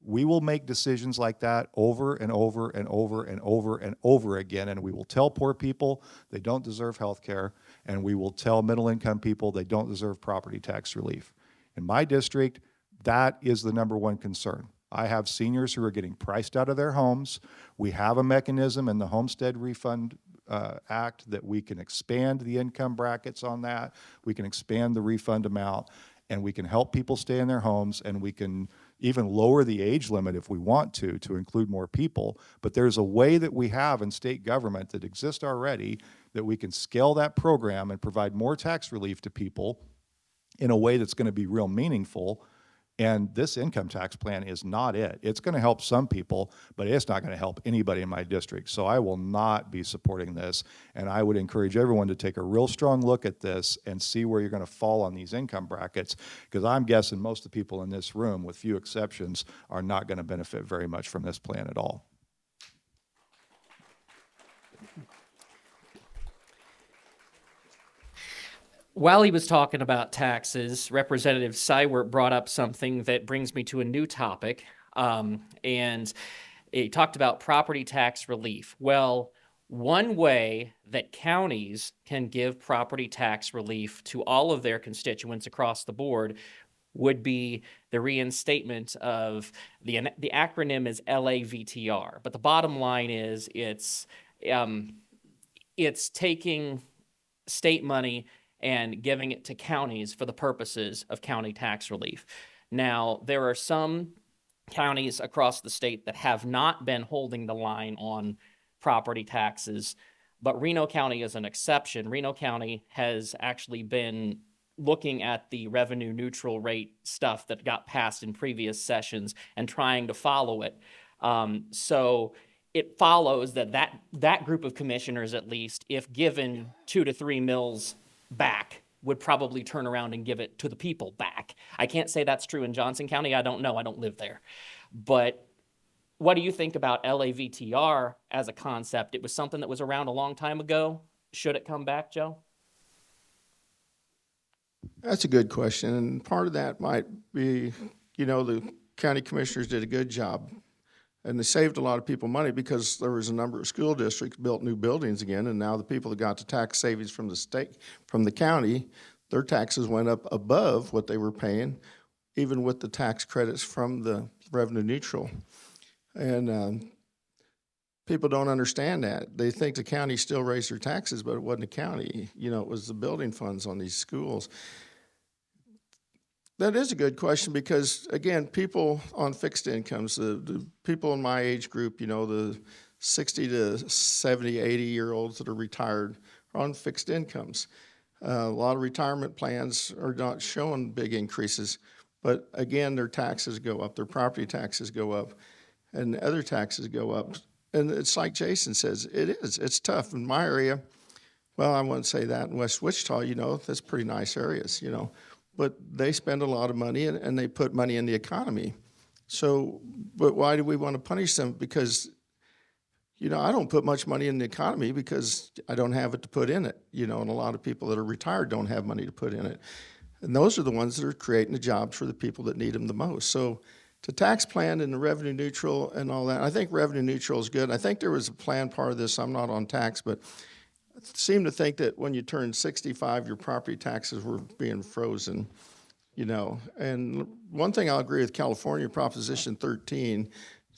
We will make decisions like that over and over and over and over and over again, and we will tell poor people they don't deserve health care, and we will tell middle-income people they don't deserve property tax relief. In my district, that is the number one concern. I have seniors who are getting priced out of their homes. We have a mechanism in the Homestead Refund Act that we can expand the income brackets on that. We can expand the refund amount, and we can help people stay in their homes, and we can even lower the age limit if we want to include more people. But there's a way that we have in state government that exists already that we can scale that program and provide more tax relief to people in a way that's going to be real meaningful. And this income tax plan is not it. It's going to help some people, but it's not going to help anybody in my district. So I will not be supporting this. And I would encourage everyone to take a real strong look at this and see where you're going to fall on these income brackets, because I'm guessing most of the people in this room, with few exceptions, are not going to benefit very much from this plan at all. While he was talking about taxes, Representative Seiwert brought up something that brings me to a new topic, and he talked about property tax relief. Well, one way that counties can give property tax relief to all of their constituents across the board would be the reinstatement of the acronym is LAVTR, but the bottom line is it's taking state money and giving it to counties for the purposes of county tax relief. Now, there are some counties across the state that have not been holding the line on property taxes, but Reno County is an exception. Reno County has actually been looking at the revenue neutral rate stuff that got passed in previous sessions and trying to follow it. So it follows that group of commissioners, at least, if given 2 to 3 mills back, would probably turn around and give it to the people back. I can't say that's true in Johnson County. I don't know. I don't live there. But what do you think about LAVTR as a concept? It was something that was around a long time ago. Should it come back, Joe? That's a good question. And part of that might be, the county commissioners did a good job. And they saved a lot of people money because there was a number of school districts built new buildings again, and now the people that got the tax savings from the state, from the county, their taxes went up above what they were paying, even with the tax credits from the revenue neutral. And people don't understand that. They think the county still raised their taxes, but it wasn't the county. It was the building funds on these schools. That is a good question because, again, people on fixed incomes, the people in my age group, the 60 to 70, 80-year-olds that are retired are on fixed incomes. A lot of retirement plans are not showing big increases, but again, their taxes go up, their property taxes go up, and other taxes go up. And it's like Jason says, it's tough. In my area, well, I wouldn't say that. In West Wichita, that's pretty nice areas, but they spend a lot of money and they put money in the economy. So, but why do we want to punish them? Because I don't put much money in the economy because I don't have it to put in it, and a lot of people that are retired don't have money to put in it. And those are the ones that are creating the jobs for the people that need them the most. So to tax plan and the revenue neutral and all that, I think revenue neutral is good. I think there was a planned part of this, I'm not on tax, but I seem to think that when you turn 65, your property taxes were being frozen, And one thing I'll agree with California, Proposition 13,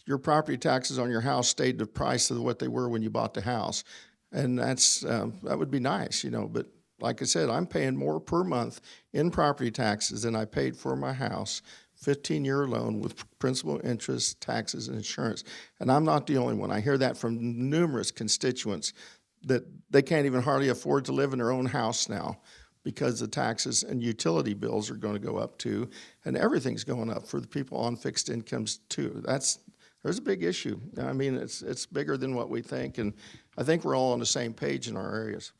your property taxes on your house stayed the price of what they were when you bought the house. And that would be nice, but like I said, I'm paying more per month in property taxes than I paid for my house, 15-year loan with principal, interest, taxes, and insurance. And I'm not the only one. I hear that from numerous constituents that they can't even hardly afford to live in their own house now because the taxes and utility bills are going to go up too, and everything's going up for the people on fixed incomes too. There's a big issue. I mean, it's bigger than what we think, and I think we're all on the same page in our areas.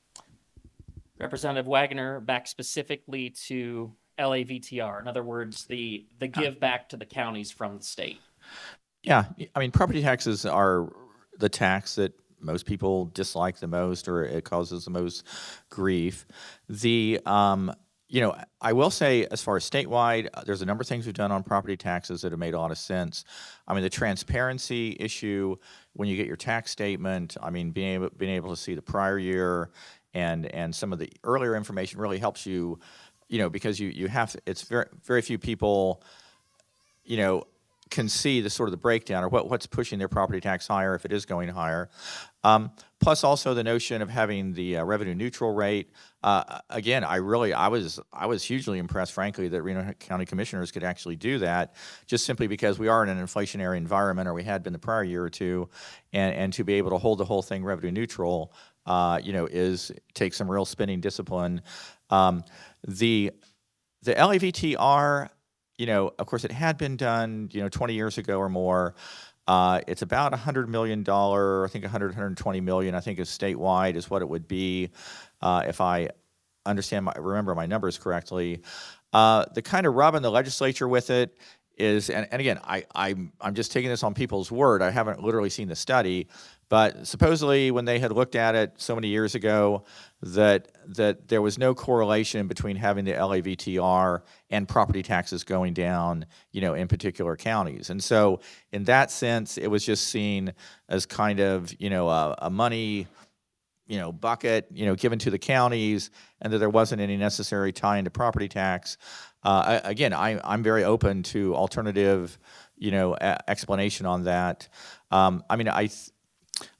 Representative Waggoner, back specifically to LAVTR. In other words, the give back to the counties from the state. Yeah, I mean, property taxes are the tax that most people dislike the most, or it causes the most grief. I will say, as far as statewide, there's a number of things we've done on property taxes that have made a lot of sense. I mean, the transparency issue when you get your tax statement. I mean, being able to see the prior year and some of the earlier information really helps you, because you have to. It's very few people, can see the sort of the breakdown or what's pushing their property tax higher if it is going higher. Plus also the notion of having the revenue neutral rate. Again, I was hugely impressed, frankly, that Reno County Commissioners could actually do that, just simply because we are in an inflationary environment, or we had been the prior year or two, and to be able to hold the whole thing revenue neutral, takes some real spending discipline. The LAVTR. Of course, it had been done, 20 years ago or more. It's about $100 million, I think $120 million, I think is statewide is what it would be, if I remember my numbers correctly. The kind of rub in the legislature with it is, and again, I'm just taking this on people's word. I haven't literally seen the study, but supposedly when they had looked at it so many years ago, that there was no correlation between having the LAVTR and property taxes going down, in particular counties. And so in that sense, it was just seen as kind of, a money, bucket, given to the counties, and that there wasn't any necessary tie into property tax. Again, I'm very open to alternative, explanation on that.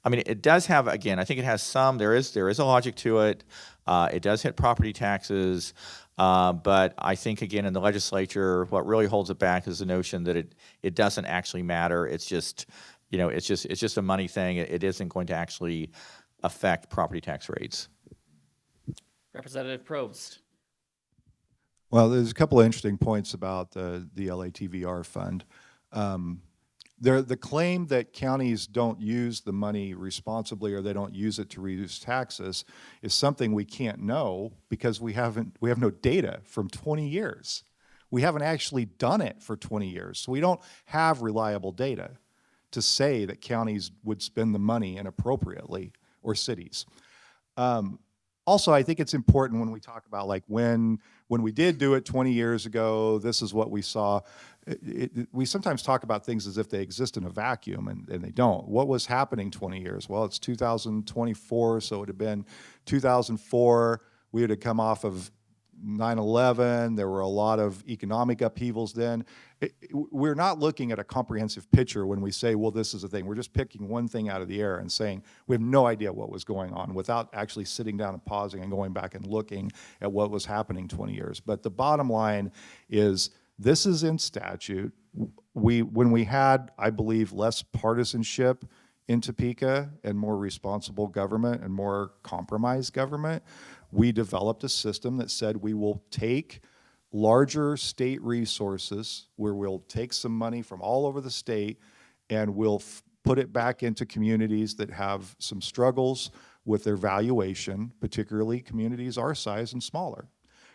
It does have, again, I think it has some, there is a logic to it. It does hit property taxes, but I think, again, in the legislature, what really holds it back is the notion that it doesn't actually matter. It's just, it's just a money thing. It isn't going to actually affect property tax rates. Representative Probst. Well, there's a couple of interesting points about the LATVR fund. The claim that counties don't use the money responsibly, or they don't use it to reduce taxes, is something we can't know because we have no data from 20 years. We haven't actually done it for 20 years, so we don't have reliable data to say that counties would spend the money inappropriately, or cities. Also, I think it's important when we talk about, like, when we did do it 20 years ago, this is what we saw. We sometimes talk about things as if they exist in a vacuum, and they don't. What was happening 20 years? Well, it's 2024, so it would have been 2004. We would have come off of 9/11. There were a lot of economic upheavals then. We're not looking at a comprehensive picture when we say, well, this is a thing. We're just picking one thing out of the air and saying we have no idea what was going on without actually sitting down and pausing and going back and looking at what was happening 20 years. But the bottom line is, this is in statute. When we had, I believe, less partisanship in Topeka and more responsible government and more compromised government, we developed a system that said we will take larger state resources, where we'll take some money from all over the state and we'll put it back into communities that have some struggles with their valuation, particularly communities our size and smaller,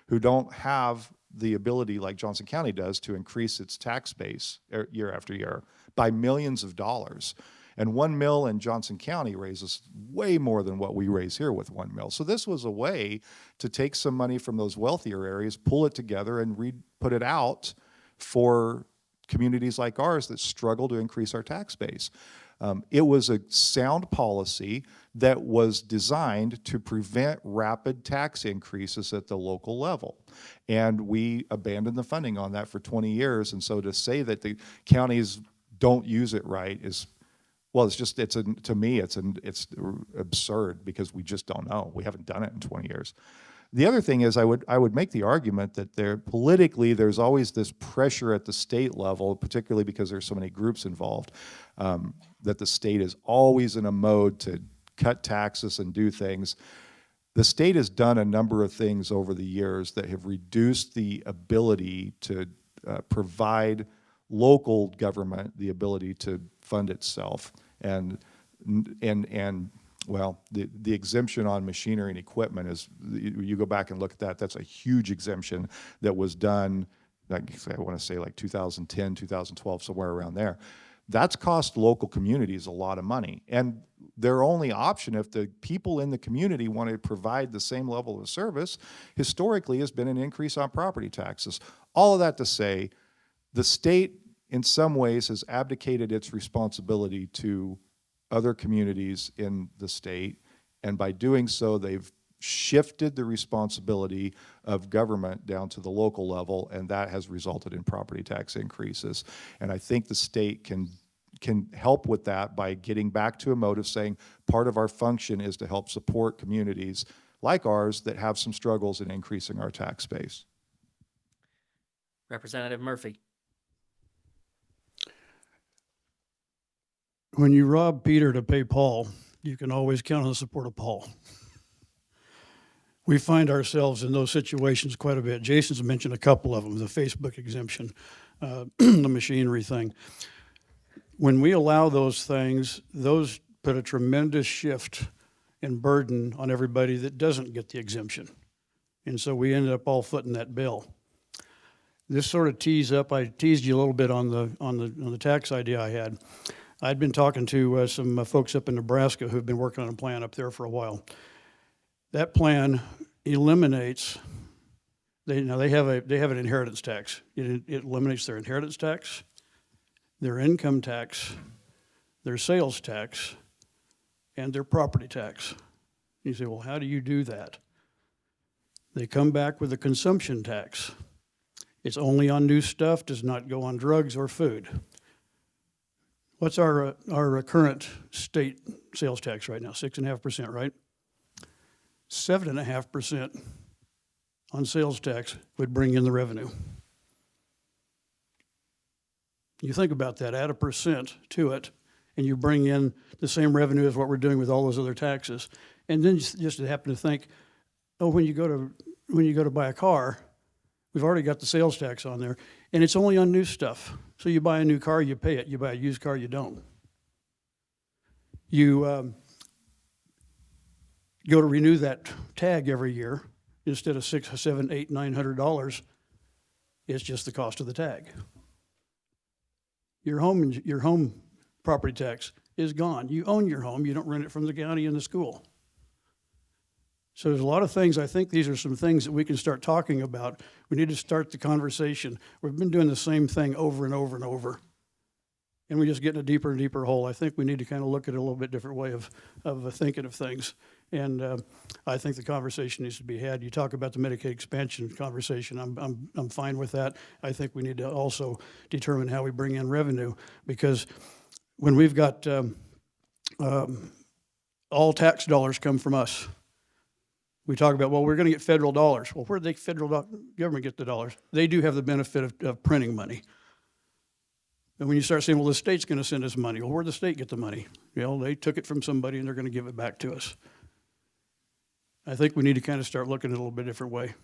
who don't have the ability like Johnson County does to increase its tax base year after year by millions of dollars. And 1 mil in Johnson County raises way more than what we raise here with 1 mil. So this was a way to take some money from those wealthier areas, pull it together, and put it out for communities like ours that struggle to increase our tax base. It was a sound policy that was designed to prevent rapid tax increases at the local level. And we abandoned the funding on that for 20 years. And so to say that the counties don't use it right is, well, to me, it's absurd, because we just don't know. We haven't done it in 20 years. The other thing is, I would make the argument that politically there's always this pressure at the state level, particularly because there's so many groups involved, that the state is always in a mode to cut taxes and do things. The state has done a number of things over the years that have reduced the ability to provide local government the ability to fund itself. And well, the exemption on machinery and equipment is, you go back and look at that, that's a huge exemption that was done, like, I want to say like 2010, 2012, somewhere around there. That's cost local communities a lot of money. And their only option, if the people in the community want to provide the same level of service, historically has been an increase on property taxes. All of that to say, the state in some ways has abdicated its responsibility to other communities in the state, and by doing so, they've shifted the responsibility of government down to the local level, and that has resulted in property tax increases. And I think the state can help with that by getting back to a mode of saying part of our function is to help support communities like ours that have some struggles in increasing our tax base. Representative Murphy. When you rob Peter to pay Paul, you can always count on the support of Paul. We find ourselves in those situations quite a bit. Jason's mentioned a couple of them, the Facebook exemption, the machinery thing. When we allow those things, those put a tremendous shift and burden on everybody that doesn't get the exemption. And so we ended up all footing that bill. This sort of I teased you a little bit on the tax idea I had. I'd been talking to some folks up in Nebraska who've been working on a plan up there for a while. That plan eliminates, they have an inheritance tax. It eliminates their inheritance tax, their income tax, their sales tax, and their property tax. You say, well, how do you do that? They come back with a consumption tax. It's only on new stuff, does not go on drugs or food. What's our current state sales tax right now? 6.5%, right? 7.5% on sales tax would bring in the revenue. You think about that, add 1% to it, and you bring in the same revenue as what we're doing with all those other taxes. And then just happen to think, oh, when you go to buy a car, we've already got the sales tax on there, and it's only on new stuff. So you buy a new car, you pay it. You buy a used car, you don't. You go to renew that tag every year, instead of $600, $700, $800, $900, it's just the cost of the tag. Your home property tax is gone. You own your home. You don't rent it from the county and the school. So there's a lot of things. I think these are some things that we can start talking about. We need to start the conversation. We've been doing the same thing over and over and over, and we just get in a deeper and deeper hole. I think we need to kind of look at it a little bit different way of thinking of things. And I think the conversation needs to be had. You talk about the Medicaid expansion conversation. I'm fine with that. I think we need to also determine how we bring in revenue, because when we've got all tax dollars come from us, we talk about, well, we're going to get federal dollars. Well, where did the federal government get the dollars? They do have the benefit of printing money. And when you start saying, well, the state's going to send us money, well, where'd the state get the money? You know, they took it from somebody and they're going to give it back to us. I think we need to kind of start looking at it a little bit different way.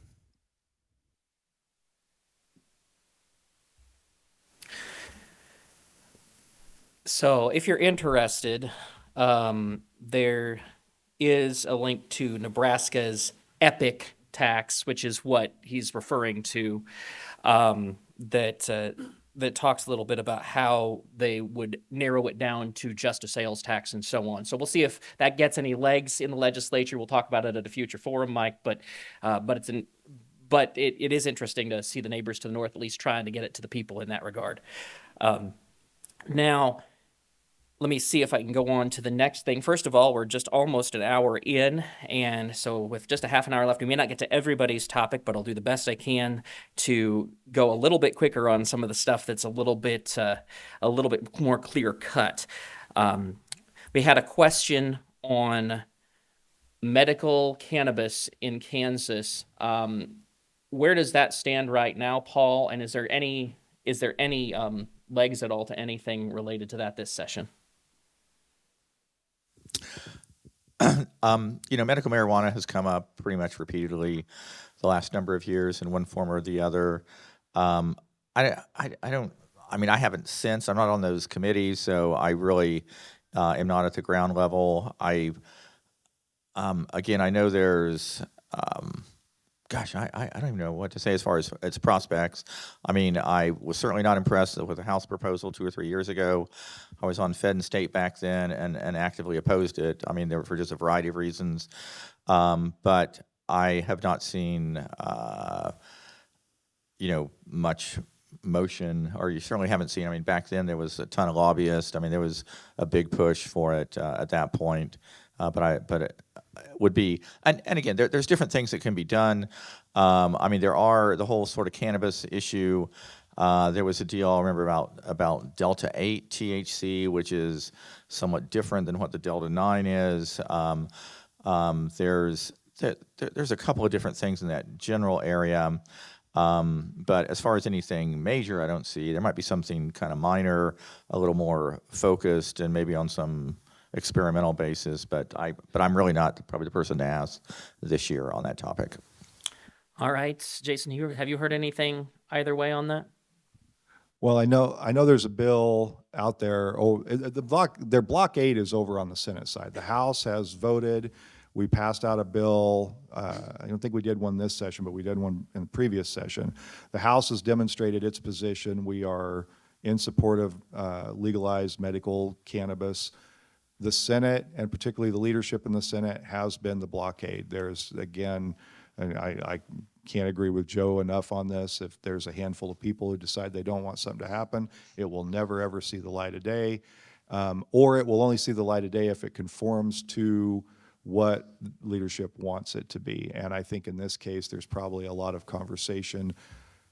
So if you're interested, there is a link to Nebraska's EPIC tax, which is what he's referring to, that talks a little bit about how they would narrow it down to just a sales tax and so on. So we'll see if that gets any legs in the legislature. We'll talk about it at a future forum, Mike, but it is interesting to see the neighbors to the north at least trying to get it to the people in that regard. Now, let me see if I can go on to the next thing. First of all, we're just almost an hour in, and so with just a half an hour left, we may not get to everybody's topic, but I'll do the best I can to go a little bit quicker on some of the stuff that's a little bit more clear cut. We had a question on medical cannabis in Kansas. Where does that stand right now, Paul? And is there any legs at all to anything related to that this session? Medical marijuana has come up pretty much repeatedly the last number of years in one form or the other. I haven't since. I'm not on those committees, so I really am not at the ground level. I know there's. I don't even know what to say as far as its prospects. I mean, I was certainly not impressed with the House proposal 2 or 3 years ago. I was on Fed and State back then and actively opposed it. I mean, there were for just a variety of reasons. But I have not seen, much motion, or you certainly haven't seen. I mean, back then there was a ton of lobbyists. I mean, there was a big push for it at that point. But it would be, and again, there's different things that can be done. There are the whole sort of cannabis issue. There was a deal I remember about Delta 8 THC, which is somewhat different than what the Delta 9 is. There's a couple of different things in that general area. But as far as anything major, I don't see. There might be something kind of minor, a little more focused, and maybe on some experimental basis, but I'm really not probably the person to ask this year on that topic. All right, Jason, have you heard anything either way on that? Well, I know there's a bill out there. Oh, their blockade is over on the Senate side. The House has voted. We passed out a bill. I don't think we did one this session, but we did one in the previous session. The House has demonstrated its position. We are in support of legalized medical cannabis. The Senate, and particularly the leadership in the Senate, has been the blockade. There's, again, and I can't agree with Joe enough on this. If there's a handful of people who decide they don't want something to happen, it will never, ever see the light of day. Or it will only see the light of day if it conforms to what leadership wants it to be. And I think in this case, there's probably a lot of conversation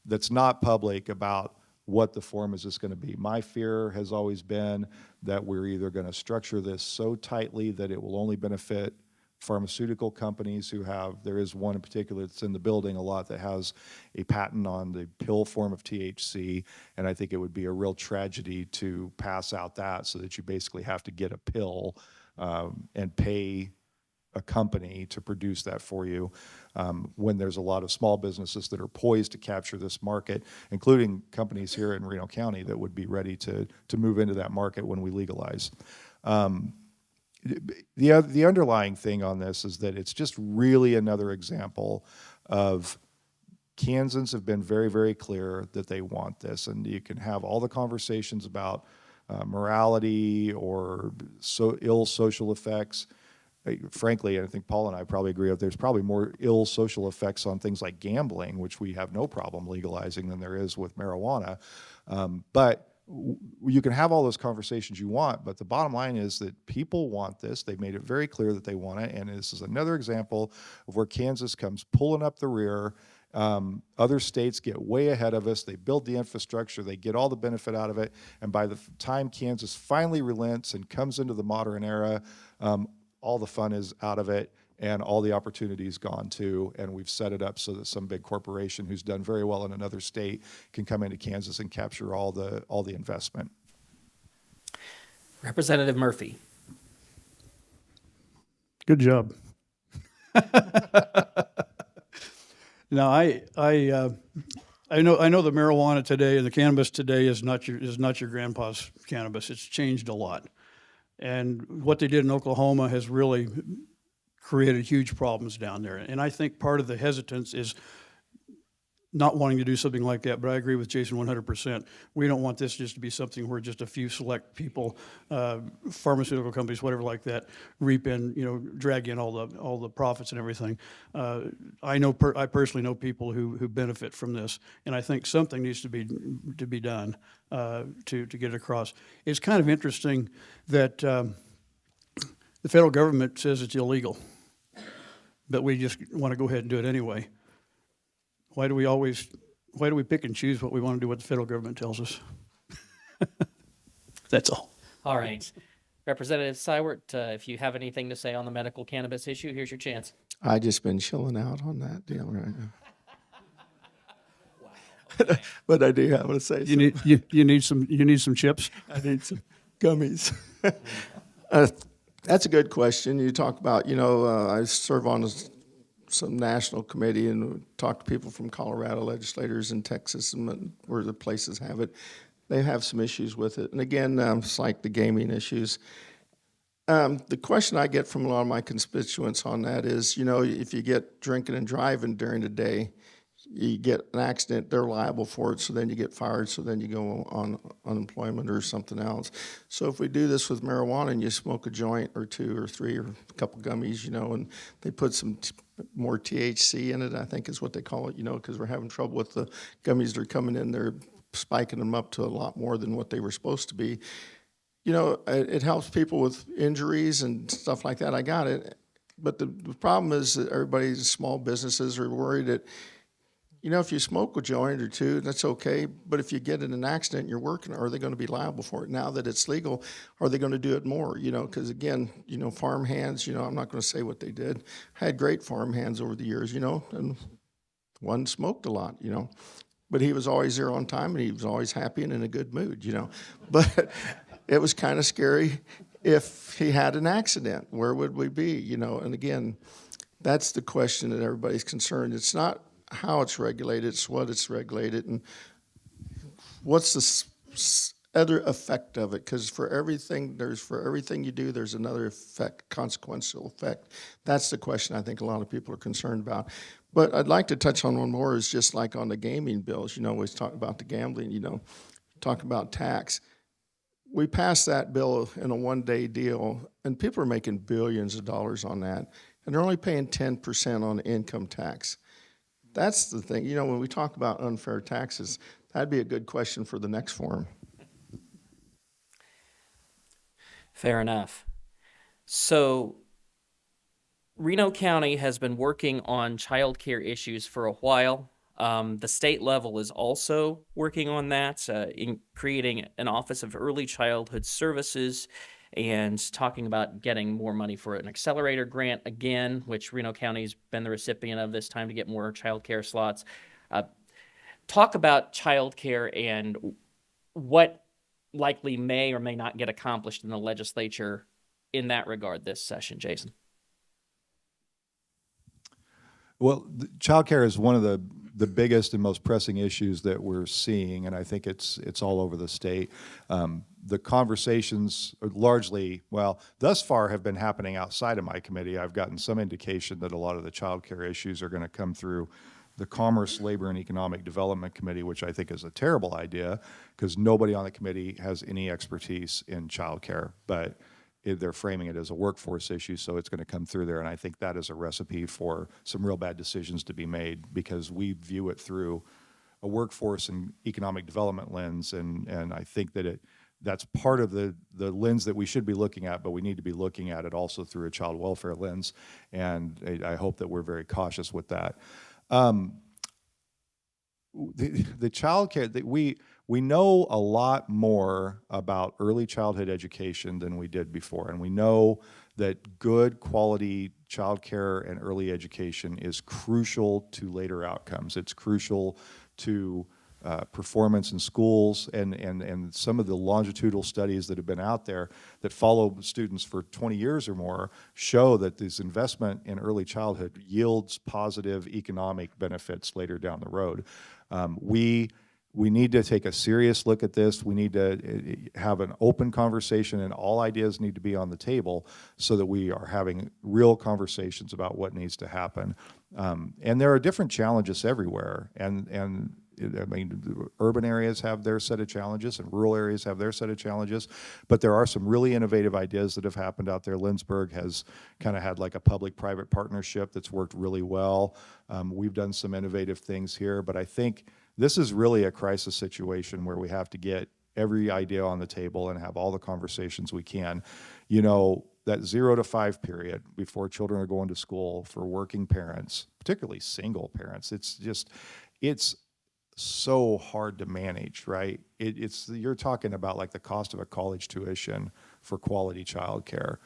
that's not public about what the form is this going to be. My fear has always been that we're either going to structure this so tightly that it will only benefit pharmaceutical companies who have, there is one in particular that's in the building a lot that has a patent on the pill form of THC, and I think it would be a real tragedy to pass out that so that you basically have to get a pill and pay a company to produce that for you, when there's a lot of small businesses that are poised to capture this market, including companies here in Reno County that would be ready to move into that market when we legalize. The underlying thing on this is that it's just really another example of Kansans have been very, very clear that they want this, and you can have all the conversations about morality or ill social effects. Frankly, I think Paul and I probably agree that there's probably more ill social effects on things like gambling, which we have no problem legalizing, than there is with marijuana. But you can have all those conversations you want, but the bottom line is that people want this. They've made it very clear that they want it, and this is another example of where Kansas comes pulling up the rear. Other states get way ahead of us. They build the infrastructure. They get all the benefit out of it. And by the time Kansas finally relents and comes into the modern era, all the fun is out of it, and all the opportunity's gone too. And we've set it up so that some big corporation who's done very well in another state can come into Kansas and capture all the investment. Representative Murphy. Good job. Now, I know the marijuana today and the cannabis today is not your grandpa's cannabis. It's changed a lot, and what they did in Oklahoma has really created huge problems down there. And I think part of the hesitance is not wanting to do something like that, but I agree with Jason 100%. We don't want this just to be something where just a few select people, pharmaceutical companies, whatever like that, reap in, drag in all the profits and everything. I personally know people who benefit from this, and I think something needs to be done to get it across. It's kind of interesting that the federal government says it's illegal, but we just want to go ahead and do it anyway. Why do we pick and choose what we want to do, what the federal government tells us? That's all. All right. Representative Seiwert, if you have anything to say on the medical cannabis issue, here's your chance. I just been chilling out on that deal right now. But I do have to say You need some chips? I need some gummies. That's a good question. You talk about, I serve on some national committee and talk to people from Colorado, legislators in Texas, and where the places have it. They have some issues with it. And again, it's like the gaming issues. The question I get from a lot of my constituents on that is, if you get drinking and driving during the day, you get an accident, they're liable for it, so then you get fired, so then you go on unemployment or something else. So if we do this with marijuana and you smoke a joint or two or three or a couple gummies, and they put some more THC in it, I think is what they call it, because we're having trouble with the gummies that are coming in, they're spiking them up to a lot more than what they were supposed to be. It helps people with injuries and stuff like that. I got it. But the problem is that everybody's small businesses are worried that, if you smoke a joint or two, that's okay. But if you get in an accident and you're working, are they going to be liable for it? Now that it's legal, are they going to do it more? Because again, farm hands, I'm not going to say what they did. I had great farm hands over the years, and one smoked a lot, but he was always there on time and he was always happy and in a good mood, But it was kind of scary if he had an accident. Where would we be, And again, that's the question that everybody's concerned. It's not how it's regulated, it's what it's regulated, and what's the other effect of it, because for everything you do, there's another effect, consequential effect. That's the question I think a lot of people are concerned about. But I'd like to touch on one more, is just like on the gaming bills, always talk about the gambling, talk about tax. We passed that bill in a one-day deal, and people are making billions of dollars on that, and they're only paying 10% on income tax. That's the thing. When we talk about unfair taxes, that'd be a good question for the next forum. Fair enough. So Reno County has been working on child care issues for a while. The state level is also working on that, in creating an Office of Early Childhood Services and talking about getting more money for an accelerator grant again, which Reno County's been the recipient of this time to get more child care slots. Talk about child care and what likely may or may not get accomplished in the legislature in that regard this session, Jason. Well, child care is one of the biggest and most pressing issues that we're seeing, and I think it's all over the state. The conversations are largely, thus far have been happening outside of my committee. I've gotten some indication that a lot of the child care issues are going to come through the Commerce, Labor, and Economic Development Committee, which I think is a terrible idea because nobody on the committee has any expertise in child care, but they're framing it as a workforce issue, so it's going to come through there. And I think that is a recipe for some real bad decisions to be made because we view it through a workforce and economic development lens. And I think that that's part of the lens that we should be looking at, but we need to be looking at it also through a child welfare lens. And I hope that we're very cautious with that. The child care that we know a lot more about early childhood education than we did before, and we know that good quality childcare and early education is crucial to later outcomes. It's crucial to performance in schools, and some of the longitudinal studies that have been out there that follow students for 20 years or more show that this investment in early childhood yields positive economic benefits later down the road. We need to take a serious look at this. We need to have an open conversation, and all ideas need to be on the table so that we are having real conversations about what needs to happen. And there are different challenges everywhere, and I mean, urban areas have their set of challenges and rural areas have their set of challenges, but there are some really innovative ideas that have happened out there. Lindsborg has kind of had like a public-private partnership that's worked really well. We've done some innovative things here, but I think this is really a crisis situation where we have to get every idea on the table and have all the conversations we can. You know, that 0 to 5 period before children are going to school for working parents, particularly single parents, it's so hard to manage, right? You're talking about like the cost of a college tuition for quality childcare.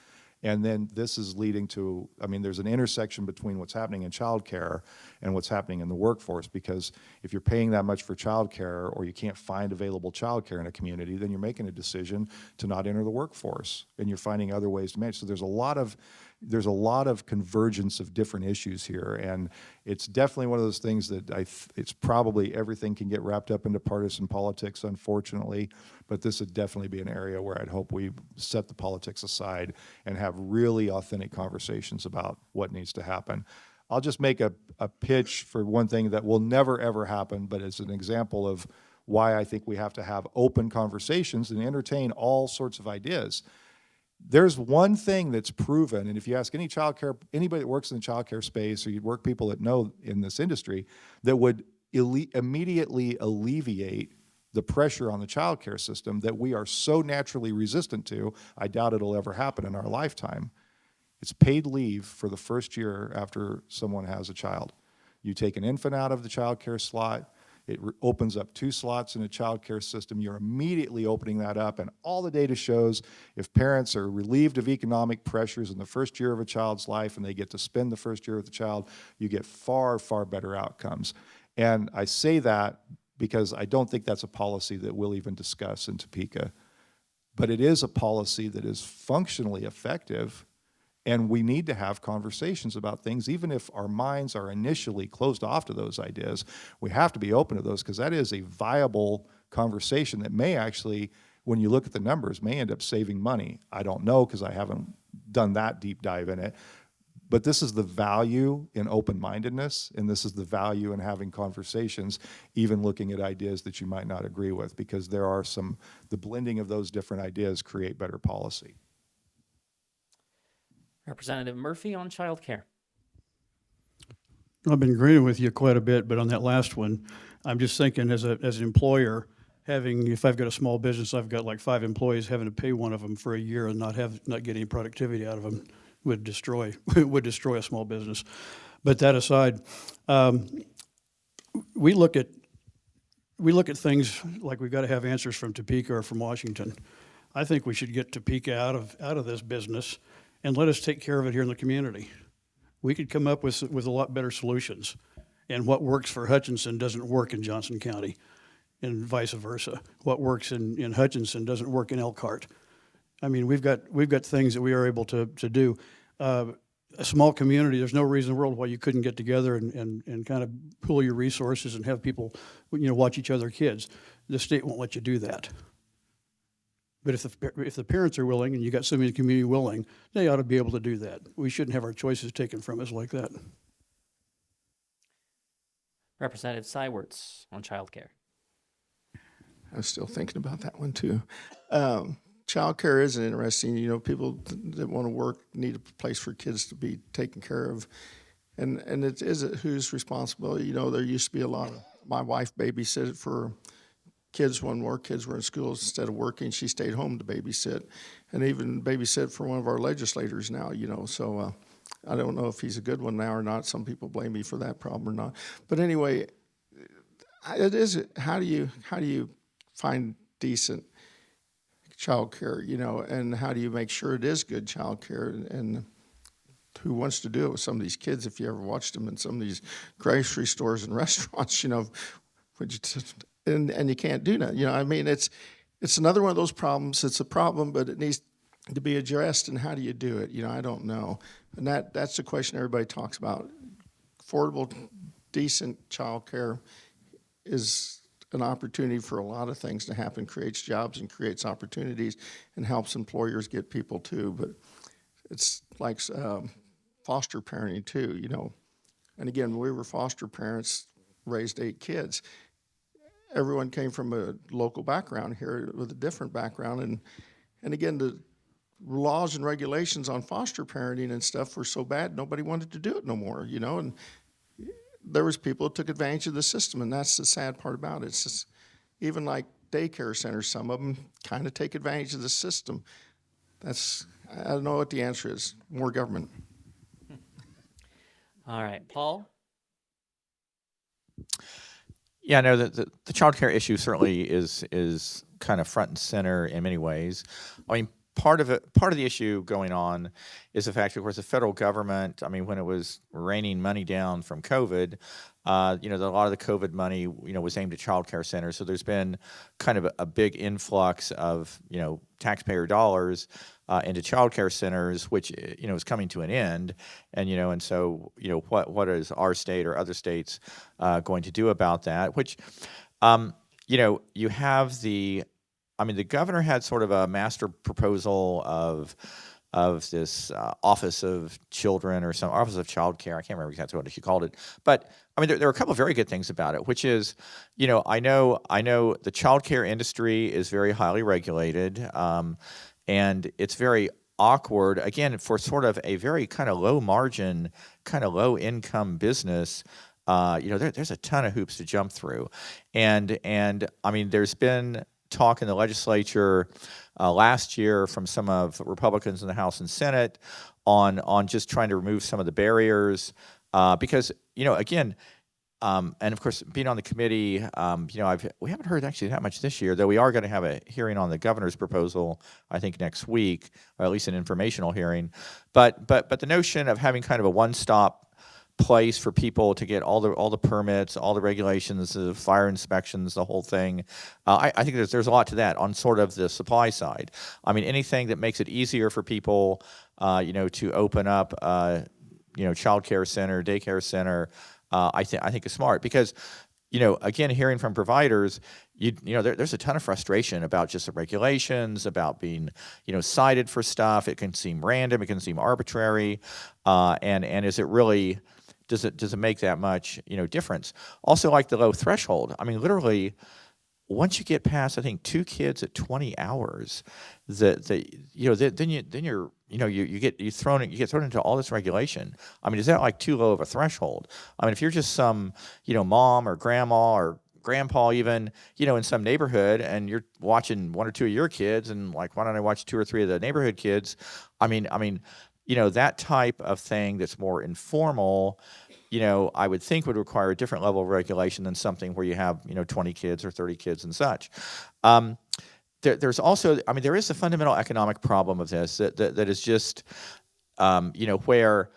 And then this is leading to, I mean, there's an intersection between what's happening in childcare and what's happening in the workforce, because if you're paying that much for childcare or you can't find available childcare in a community, then you're making a decision to not enter the workforce and you're finding other ways to manage. So there's a lot of convergence of different issues here, and it's definitely one of those things that it's probably everything can get wrapped up into partisan politics, unfortunately, but this would definitely be an area where I'd hope we set the politics aside and have really authentic conversations about what needs to happen. I'll just make a pitch for one thing that will never, ever happen, but it's an example of why I think we have to have open conversations and entertain all sorts of ideas. There's one thing that's proven, and if you ask anybody that works in the childcare space, or you work people that know in this industry, that would immediately alleviate the pressure on the childcare system that we are so naturally resistant to, I doubt it'll ever happen in our lifetime. It's paid leave for the first year after someone has a child. You take an infant out of the childcare slot, it opens up 2 slots in a child care system. You're immediately opening that up, and all the data shows if parents are relieved of economic pressures in the first year of a child's life and they get to spend the first year with the child, you get far, far better outcomes. And I say that because I don't think that's a policy that we'll even discuss in Topeka. But it is a policy that is functionally effective, and we need to have conversations about things, even if our minds are initially closed off to those ideas. We have to be open to those, because that is a viable conversation that may actually, when you look at the numbers, may end up saving money. I don't know, because I haven't done that deep dive in it. But this is the value in open-mindedness, and this is the value in having conversations, even looking at ideas that you might not agree with, because there are the blending of those different ideas create better policy. Representative Murphy on childcare. I've been agreeing with you quite a bit, but on that last one, I'm just thinking as an employer, if I've got a small business, I've got like 5 employees, having to pay one of them for a year and not get any productivity out of them would destroy a small business. But that aside, we look at things like we've got to have answers from Topeka or from Washington. I think we should get Topeka out of this business and let us take care of it here in the community. We could come up with a lot better solutions. And what works for Hutchinson doesn't work in Johnson County, and vice versa. What works in Hutchinson doesn't work in Elkhart. I mean, we've got things that we are able to do. A small community, there's no reason in the world why you couldn't get together and kind of pool your resources and have people, watch each other's kids. The state won't let you do that. But if the parents are willing, and you got somebody in the community willing, they ought to be able to do that. We shouldn't have our choices taken from us like that. Representative Seiwert on childcare. I was still thinking about that one too. Childcare is interesting. People that want to work need a place for kids to be taken care of, and it is who's responsible. There used to be a lot of, my wife babysitted for kids when more kids were in school. Instead of working, she stayed home to babysit, and even babysit for one of our legislators now. So I don't know if he's a good one now or not. Some people blame me for that problem or not. But anyway, it is. How do you find decent childcare, and how do you make sure it is good childcare, and who wants to do it with some of these kids? If you ever watched them in some of these grocery stores and restaurants, and you can't do that. I mean, it's another one of those problems. It's a problem, but it needs to be addressed. And how do you do it? I don't know. And that's the question everybody talks about. Affordable, decent childcare is an opportunity for a lot of things to happen, creates jobs and creates opportunities and helps employers get people too. But it's like foster parenting too, And again, we were foster parents, raised 8 kids. Everyone came from a local background here with a different background. And again, the laws and regulations on foster parenting and stuff were so bad, nobody wanted to do it no more, and there was people who took advantage of the system, and that's the sad part about it. It's just, even like daycare centers, some of them kind of take advantage of the system. I don't know what the answer is. More government. All right, Paul? Yeah, no, the child care issue certainly is kind of front and center in many ways. I mean, part of the issue going on is the fact that, of course, the federal government, I mean, when it was raining money down from COVID, a lot of the COVID money, was aimed at child care centers. So there's been kind of a big influx of, taxpayer dollars into child care centers, which, is coming to an end. And so, what is our state or other states going to do about that? Which, you have the governor had sort of a master proposal of this Office of Children or some Office of Child Care. I can't remember exactly what he called it. But there are a couple of very good things about it, which is, I know the child care industry is very highly regulated, and it's very awkward, again, for sort of a very kind of low margin, kind of low income business. There's a ton of hoops to jump through. And there's been talk in the legislature last year from some of Republicans in the House and Senate on just trying to remove some of the barriers because, again, and of course, being on the committee, we haven't heard actually that much this year, though we are going to have a hearing on the governor's proposal, I think, next week, or at least an informational hearing. But the notion of having kind of a one-stop place for people to get all the permits, all the regulations, the fire inspections, the whole thing. I think there's a lot to that on sort of the supply side. I mean, anything that makes it easier for people, to open up, child care center, daycare center, I think is smart because, again, hearing from providers, there's a ton of frustration about just the regulations, about being, cited for stuff. It can seem random, it can seem arbitrary, and is it really? Does it make that much difference? Also, like the low threshold. I mean, literally, once you get past, I think 2 kids at 20 hours, then you get thrown into all this regulation. I mean, is that like too low of a threshold? I mean, if you're just some mom or grandma or grandpa even in some neighborhood and you're watching 1 or 2 of your kids and like, why don't I watch 2 or 3 of the neighborhood kids? I mean. That type of thing that's more informal, I would think would require a different level of regulation than something where you have, 20 kids or 30 kids and such. There's also, there is a fundamental economic problem of this that is just, where,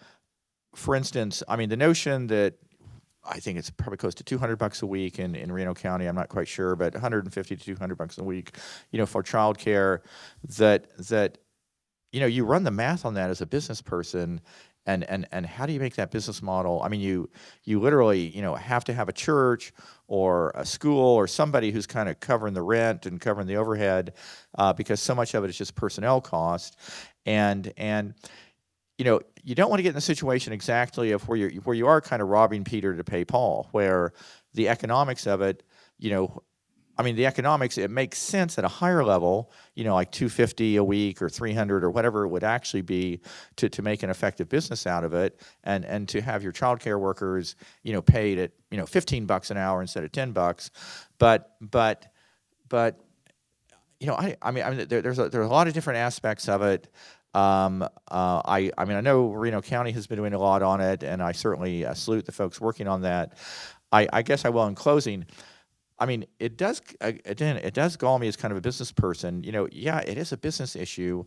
for instance, the notion that I think it's probably close to $200 a week in Reno County. I'm not quite sure, but $150 to $200 a week, for childcare that you run the math on that as a business person, and how do you make that business model? I mean, you literally, have to have a church or a school or somebody who's kind of covering the rent and covering the overhead, because so much of it is just personnel cost, and you don't want to get in the situation exactly of where you are kind of robbing Peter to pay Paul, where the economics of it, the economics, it makes sense at a higher level, like $250 a week or $300 or whatever it would actually be to make an effective business out of it, and to have your childcare workers, paid at $15 an hour instead of $10. But there's a lot of different aspects of it. I know Reno County has been doing a lot on it, and I certainly salute the folks working on that. I guess I will in closing. I mean, it does, again, it does gall me as kind of a business person. Yeah, it is a business issue,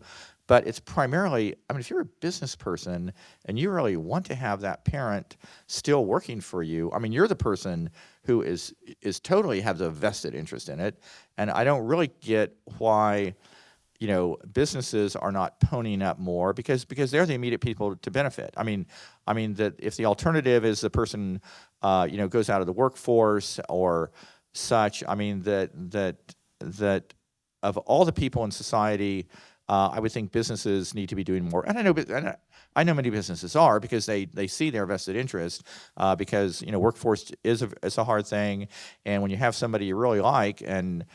but it's primarily, I mean, if you're a business person and you really want to have that parent still working for you, I mean, you're the person who is totally has a vested interest in it. And I don't really get why, businesses are not ponying up more because they're the immediate people to benefit. I mean that if the alternative is the person, goes out of the workforce or such, I mean that of all the people in society, I would think businesses need to be doing more. And I know many businesses are because they see their vested interest, because workforce is a hard thing, and when you have somebody you really like, and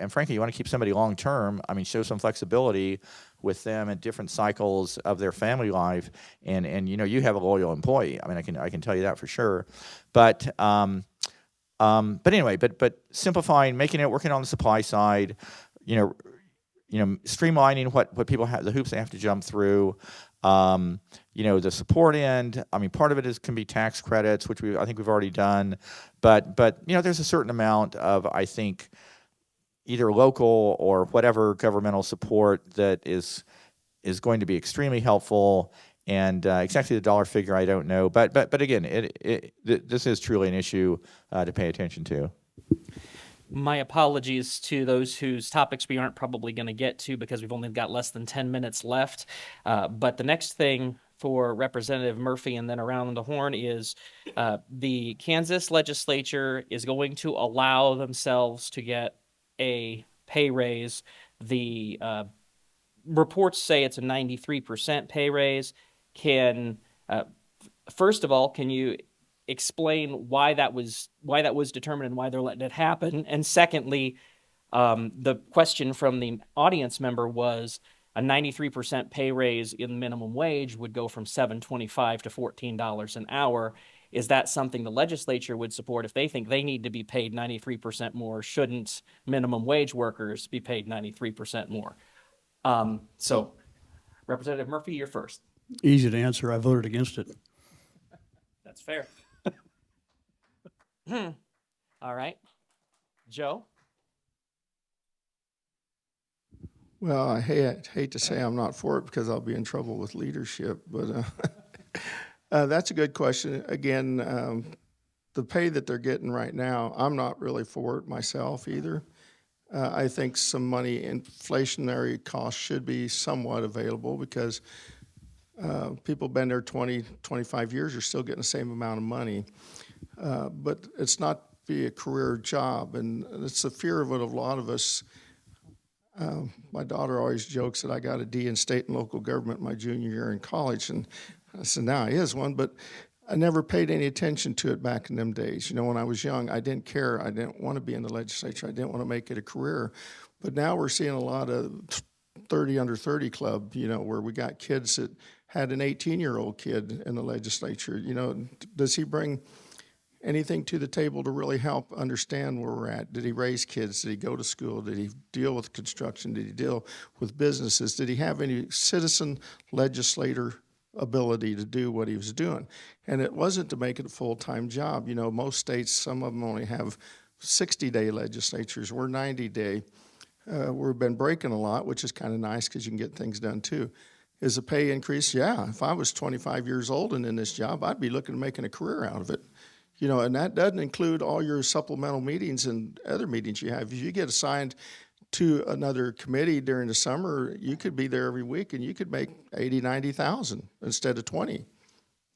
frankly you want to keep somebody long term, I mean, show some flexibility with them at different cycles of their family life, and you have a loyal employee. I mean, I can tell you that for sure, but anyway, but simplifying, making it, working on the supply side, streamlining what people have, the hoops they have to jump through. The support end. I mean, part of it can be tax credits, which I think we've already done, but there's a certain amount of, I think, either local or whatever governmental support that is going to be extremely helpful. And exactly the dollar figure, I don't know, but again, this is truly an issue to pay attention to. My apologies to those whose topics we aren't probably going to get to because we've only got less than 10 minutes left. But the next thing for Representative Murphy and then around the horn is the Kansas legislature is going to allow themselves to get a pay raise. The reports say it's a 93% pay raise. First of all, can you explain why that was determined and why they're letting it happen? And secondly, the question from the audience member was a 93% pay raise in minimum wage would go from $7.25 to $14 an hour. Is that something the legislature would support if they think they need to be paid 93% more? Shouldn't minimum wage workers be paid 93% more? So, Representative Murphy, you're first. Easy to answer. I voted against it. That's fair. All right. Joe? Well, I hate to say I'm not for it because I'll be in trouble with leadership, but that's a good question. Again, the pay that they're getting right now, I'm not really for it myself either. I think some money, inflationary costs should be somewhat available because people been there 20, 25 years are still getting the same amount of money. But it's not be a career job, and it's the fear of it of a lot of us. My daughter always jokes that I got a D in state and local government my junior year in college, and I said, now he is one, but I never paid any attention to it back in them days. When I was young, I didn't care. I didn't want to be in the legislature. I didn't want to make it a career. But now we're seeing a lot of 30 under 30 club, where we got kids that had an 18-year-old kid in the legislature. Does he bring anything to the table to really help understand where we're at? Did he raise kids? Did he go to school? Did he deal with construction? Did he deal with businesses? Did he have any citizen legislator ability to do what he was doing? And it wasn't to make it a full-time job. Most states, some of them only have 60-day legislatures. We're 90-day. We've been breaking a lot, which is kind of nice because you can get things done too. Is a pay increase? Yeah. If I was 25 years old and in this job, I'd be looking at making a career out of it. And that doesn't include all your supplemental meetings and other meetings you have. If you get assigned to another committee during the summer, you could be there every week and you could make 80, 90,000 instead of 20.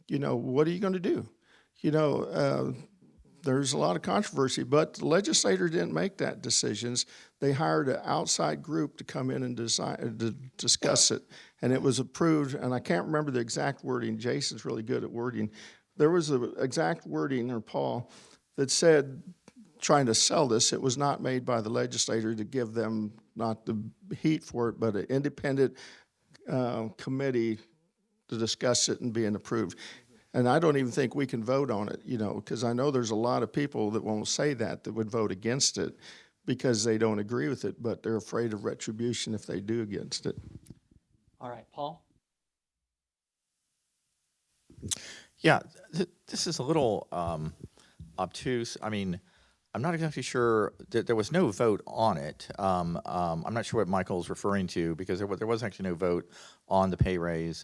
What are you going to do? There's a lot of controversy, but the legislator didn't make that decisions. They hired an outside group to come in and to discuss it, and it was approved. And I can't remember the exact wording. Jason's really good at wording. There was an exact wording, or Paul, that said, trying to sell this, it was not made by the legislator to give them not the heat for it, but an independent committee to discuss it and being approved. And I don't even think we can vote on it, because I know there's a lot of people that won't say that would vote against it because they don't agree with it, but they're afraid of retribution if they do against it. All right, Paul? Yeah, this is a little obtuse. I mean, I'm not exactly sure that there was no vote on it. I'm not sure what Michael's referring to because there was actually no vote on the pay raise.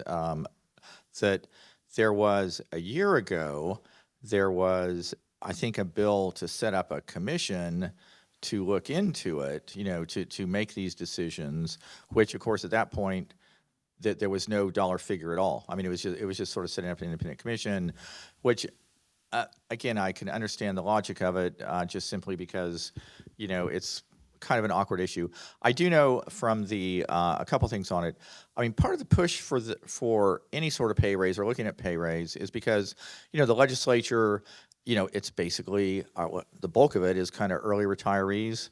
That there was a year ago, there was, I think, a bill to set up a commission to look into it, to make these decisions, which of course at that point that there was no dollar figure at all. I mean, it was just sort of setting up an independent commission, which again, I can understand the logic of it, just simply because, it's kind of an awkward issue. I do know from the a couple things on it. I mean, part of the push for any sort of pay raise or looking at pay raise is because, the legislature, it's basically the bulk of it is kind of early retirees,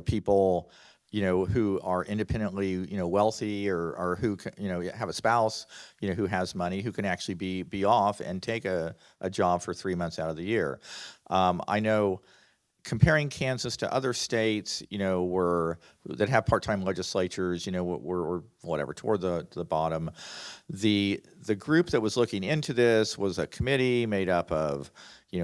people, who are independently, wealthy or who, have a spouse, who has money, who can actually be off and take a job for 3 months out of the year. I know comparing Kansas to other states, that have part-time legislatures, were whatever, toward the bottom. The group that was looking into this was a committee made up of,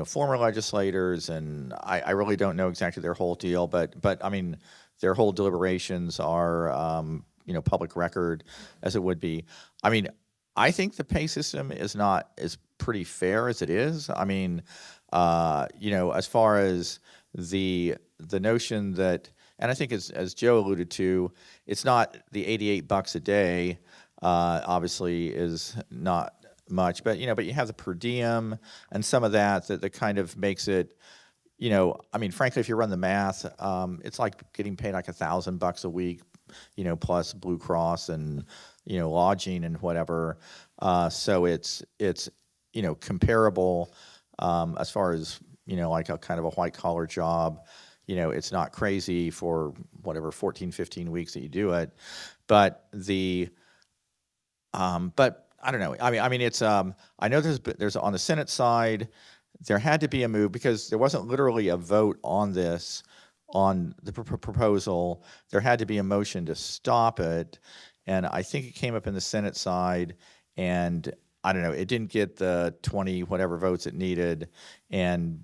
former legislators, and I really don't know exactly their whole deal, but I mean, their whole deliberations are, public record, as it would be. I mean, I think the pay system is pretty fair as it is. I mean, as far as the notion that, and I think as Joe alluded to, it's not the $88 a day. Obviously, is not much, but you have the per diem and some of that kind of makes it. I mean, frankly, if you run the math, it's like getting paid like $1,000 a week, plus Blue Cross and, lodging and whatever. So it's comparable, as far as, like a kind of a white collar job. It's not crazy for whatever 14, 15 weeks that you do it, but but I don't know. I mean, it's, I know there's on the Senate side, there had to be a move because there wasn't literally a vote on this, on the proposal. There had to be a motion to stop it. And I think it came up in the Senate side, and I don't know, it didn't get the 20 whatever votes it needed. And,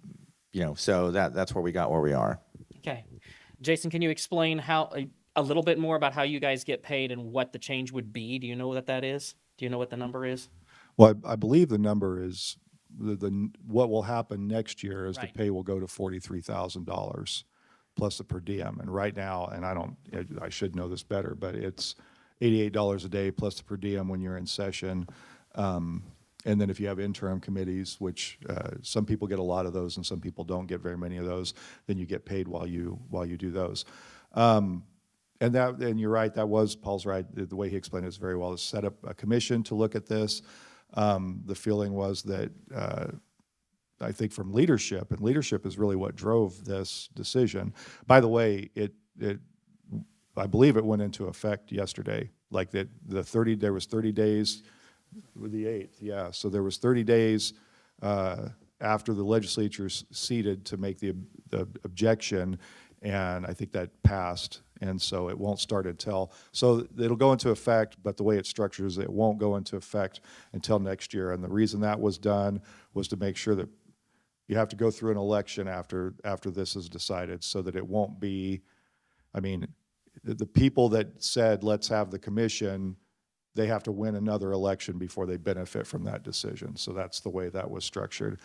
so that's where we got where we are. Okay. Jason, can you explain a little bit more about how you guys get paid and what the change would be? Do you know what that is? Do you know what the number is? Well, I believe the number is what will happen next year is Right. the pay will go to $43,000 plus the per diem. And right now, and I should know this better, but it's $88 a day plus the per diem when you're in session. And then if you have interim committees, which some people get a lot of those and some people don't get very many of those, then you get paid while you do those. And you're right, Paul's right. The way he explained it is very well. To set up a commission to look at this. The feeling was that I think from leadership, and leadership is really what drove this decision. By the way, I believe it went into effect yesterday. Like there was 30 days with the 8th, yeah. So there was 30 days after the legislature seated to make the objection, and I think that passed. And so it won't start so it'll go into effect, but the way it's structured is it won't go into effect until next year. And the reason that was done was to make sure that you have to go through an election after this is decided, so that it won't be, I mean, the people that said, let's have the commission, they have to win another election before they benefit from that decision. So that's the way that was structured.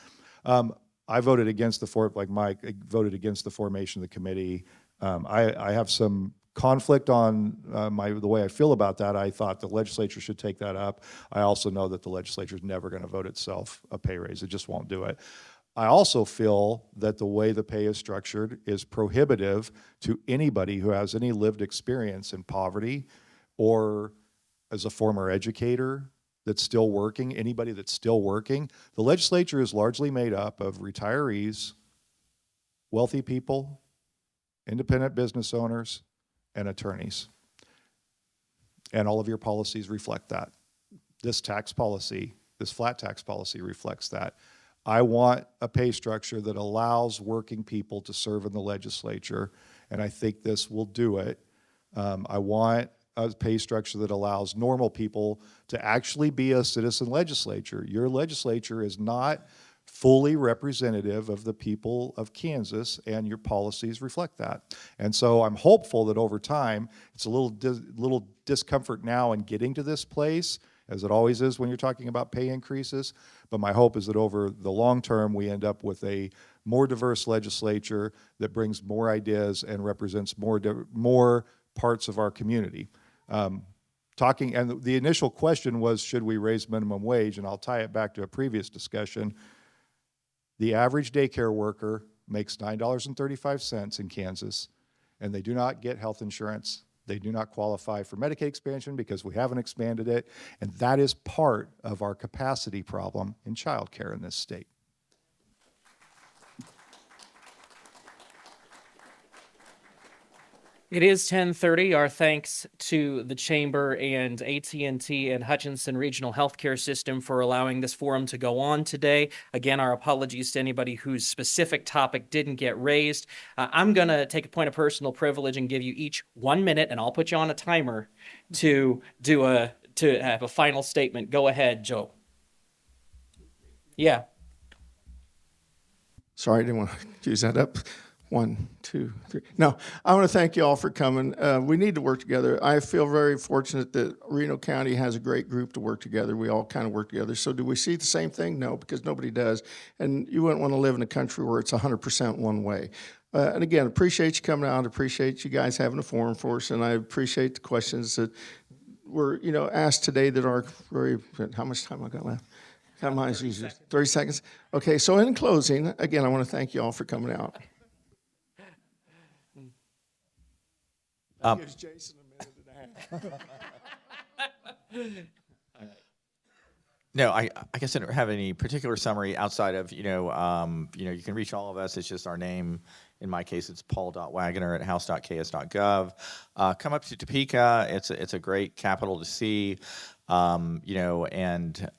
I voted against like Mike, I voted against the formation of the committee. I have some conflict on the way I feel about that. I thought the legislature should take that up. I also know that the legislature is never going to vote itself a pay raise. It just won't do it. I also feel that the way the pay is structured is prohibitive to anybody who has any lived experience in poverty or as a former educator that's still working, anybody that's still working. The legislature is largely made up of retirees, wealthy people, independent business owners, and attorneys. And all of your policies reflect that. This tax policy, this flat tax policy reflects that. I want a pay structure that allows working people to serve in the legislature, and I think this will do it. I want a pay structure that allows normal people to actually be a citizen legislature. Your legislature is not fully representative of the people of Kansas, and your policies reflect that. And so I'm hopeful that over time, it's a little discomfort now in getting to this place, as it always is when you're talking about pay increases. But my hope is that over the long term, we end up with a more diverse legislature that brings more ideas and represents more parts of our community. And the initial question was, should we raise minimum wage? And I'll tie it back to a previous discussion. The average daycare worker makes $9.35 in Kansas, and they do not get health insurance. They do not qualify for Medicaid expansion because we haven't expanded it, and that is part of our capacity problem in childcare in this state. It is 10:30. Our thanks to the Chamber and AT&T and Hutchinson Regional Healthcare System for allowing this forum to go on today. Again, our apologies to anybody whose specific topic didn't get raised. I'm going to take a point of personal privilege and give you each 1 minute, and I'll put you on a timer to have a final statement. Go ahead, Joe. Yeah. Sorry, I didn't want to use that up. 1, 2, 3. No, I want to thank you all for coming. We need to work together. I feel very fortunate that Reno County has a great group to work together. We all kind of work together. So do we see the same thing? No, because nobody does. And you wouldn't want to live in a country where it's 100% one way. And again, appreciate you coming out. Appreciate you guys having a forum for us. And I appreciate the questions that were, asked today that are very, how much time I got left? How much? 30 seconds? Okay, so in closing, again, I want to thank you all for coming out. Gives Jason a minute and a half. No, I guess I don't have any particular summary outside of, you can reach all of us. It's just our name. In my case, it's paul.waggoner@house.ks.gov. Come up to Topeka. It's a great capital to see, and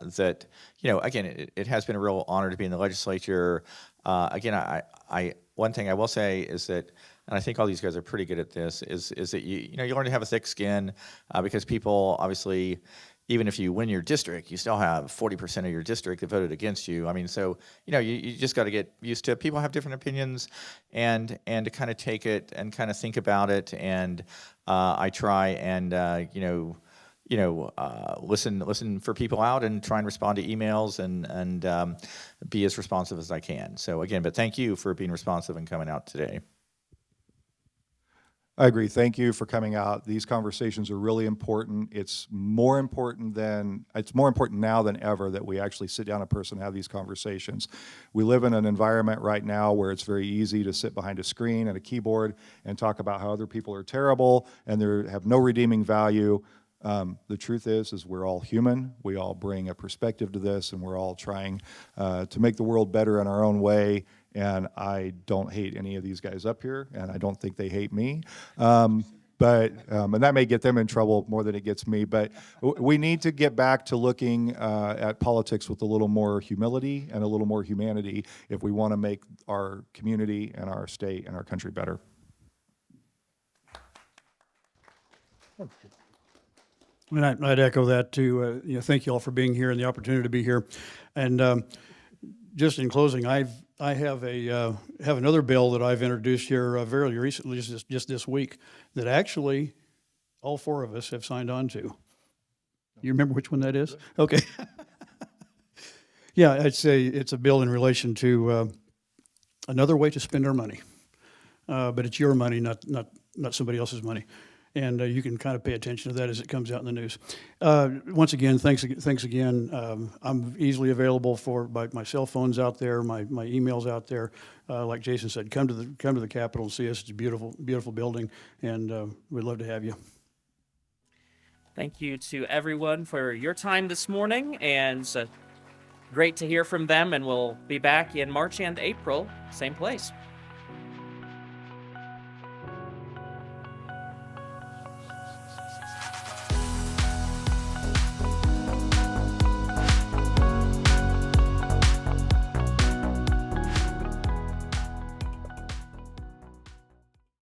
that, again, it has been a real honor to be in the legislature. Again, I one thing I will say is that, and I think all these guys are pretty good at this, is that you learn to have a thick skin, because people, obviously, even if you win your district, you still have 40% of your district that voted against you. I mean, so you just got to get used to it. People have different opinions, and to kind of take it and kind of think about it. And I try and listen for people out and try and respond to emails and be as responsive as I can. So again, but thank you for being responsive and coming out today. I agree. Thank you for coming out. These conversations are really important. It's more important now than ever that we actually sit down in person and have these conversations. We live in an environment right now where it's very easy to sit behind a screen and a keyboard and talk about how other people are terrible and they have no redeeming value. The truth is we're all human. We all bring a perspective to this, and we're all trying to make the world better in our own way. And I don't hate any of these guys up here, and I don't think they hate me. And that may get them in trouble more than it gets me. But we need to get back to looking at politics with a little more humility and a little more humanity if we want to make our community and our state and our country better. And I'd echo that too. Thank you all for being here and the opportunity to be here. And just in closing, I have another bill that I've introduced here very recently, just this week, that actually all four of us have signed on to. You remember which one that is? Okay. Yeah, it's a bill in relation to another way to spend our money, but it's your money, not somebody else's money. And you can kind of pay attention to that as it comes out in the news. Once again, thanks again. I'm easily available by my cell phone's out there, my email's out there. Like Jason said, come to the Capitol and see us. It's a beautiful, beautiful building, and we'd love to have you. Thank you to everyone for your time this morning, and great to hear from them. And we'll be back in March and April, same place.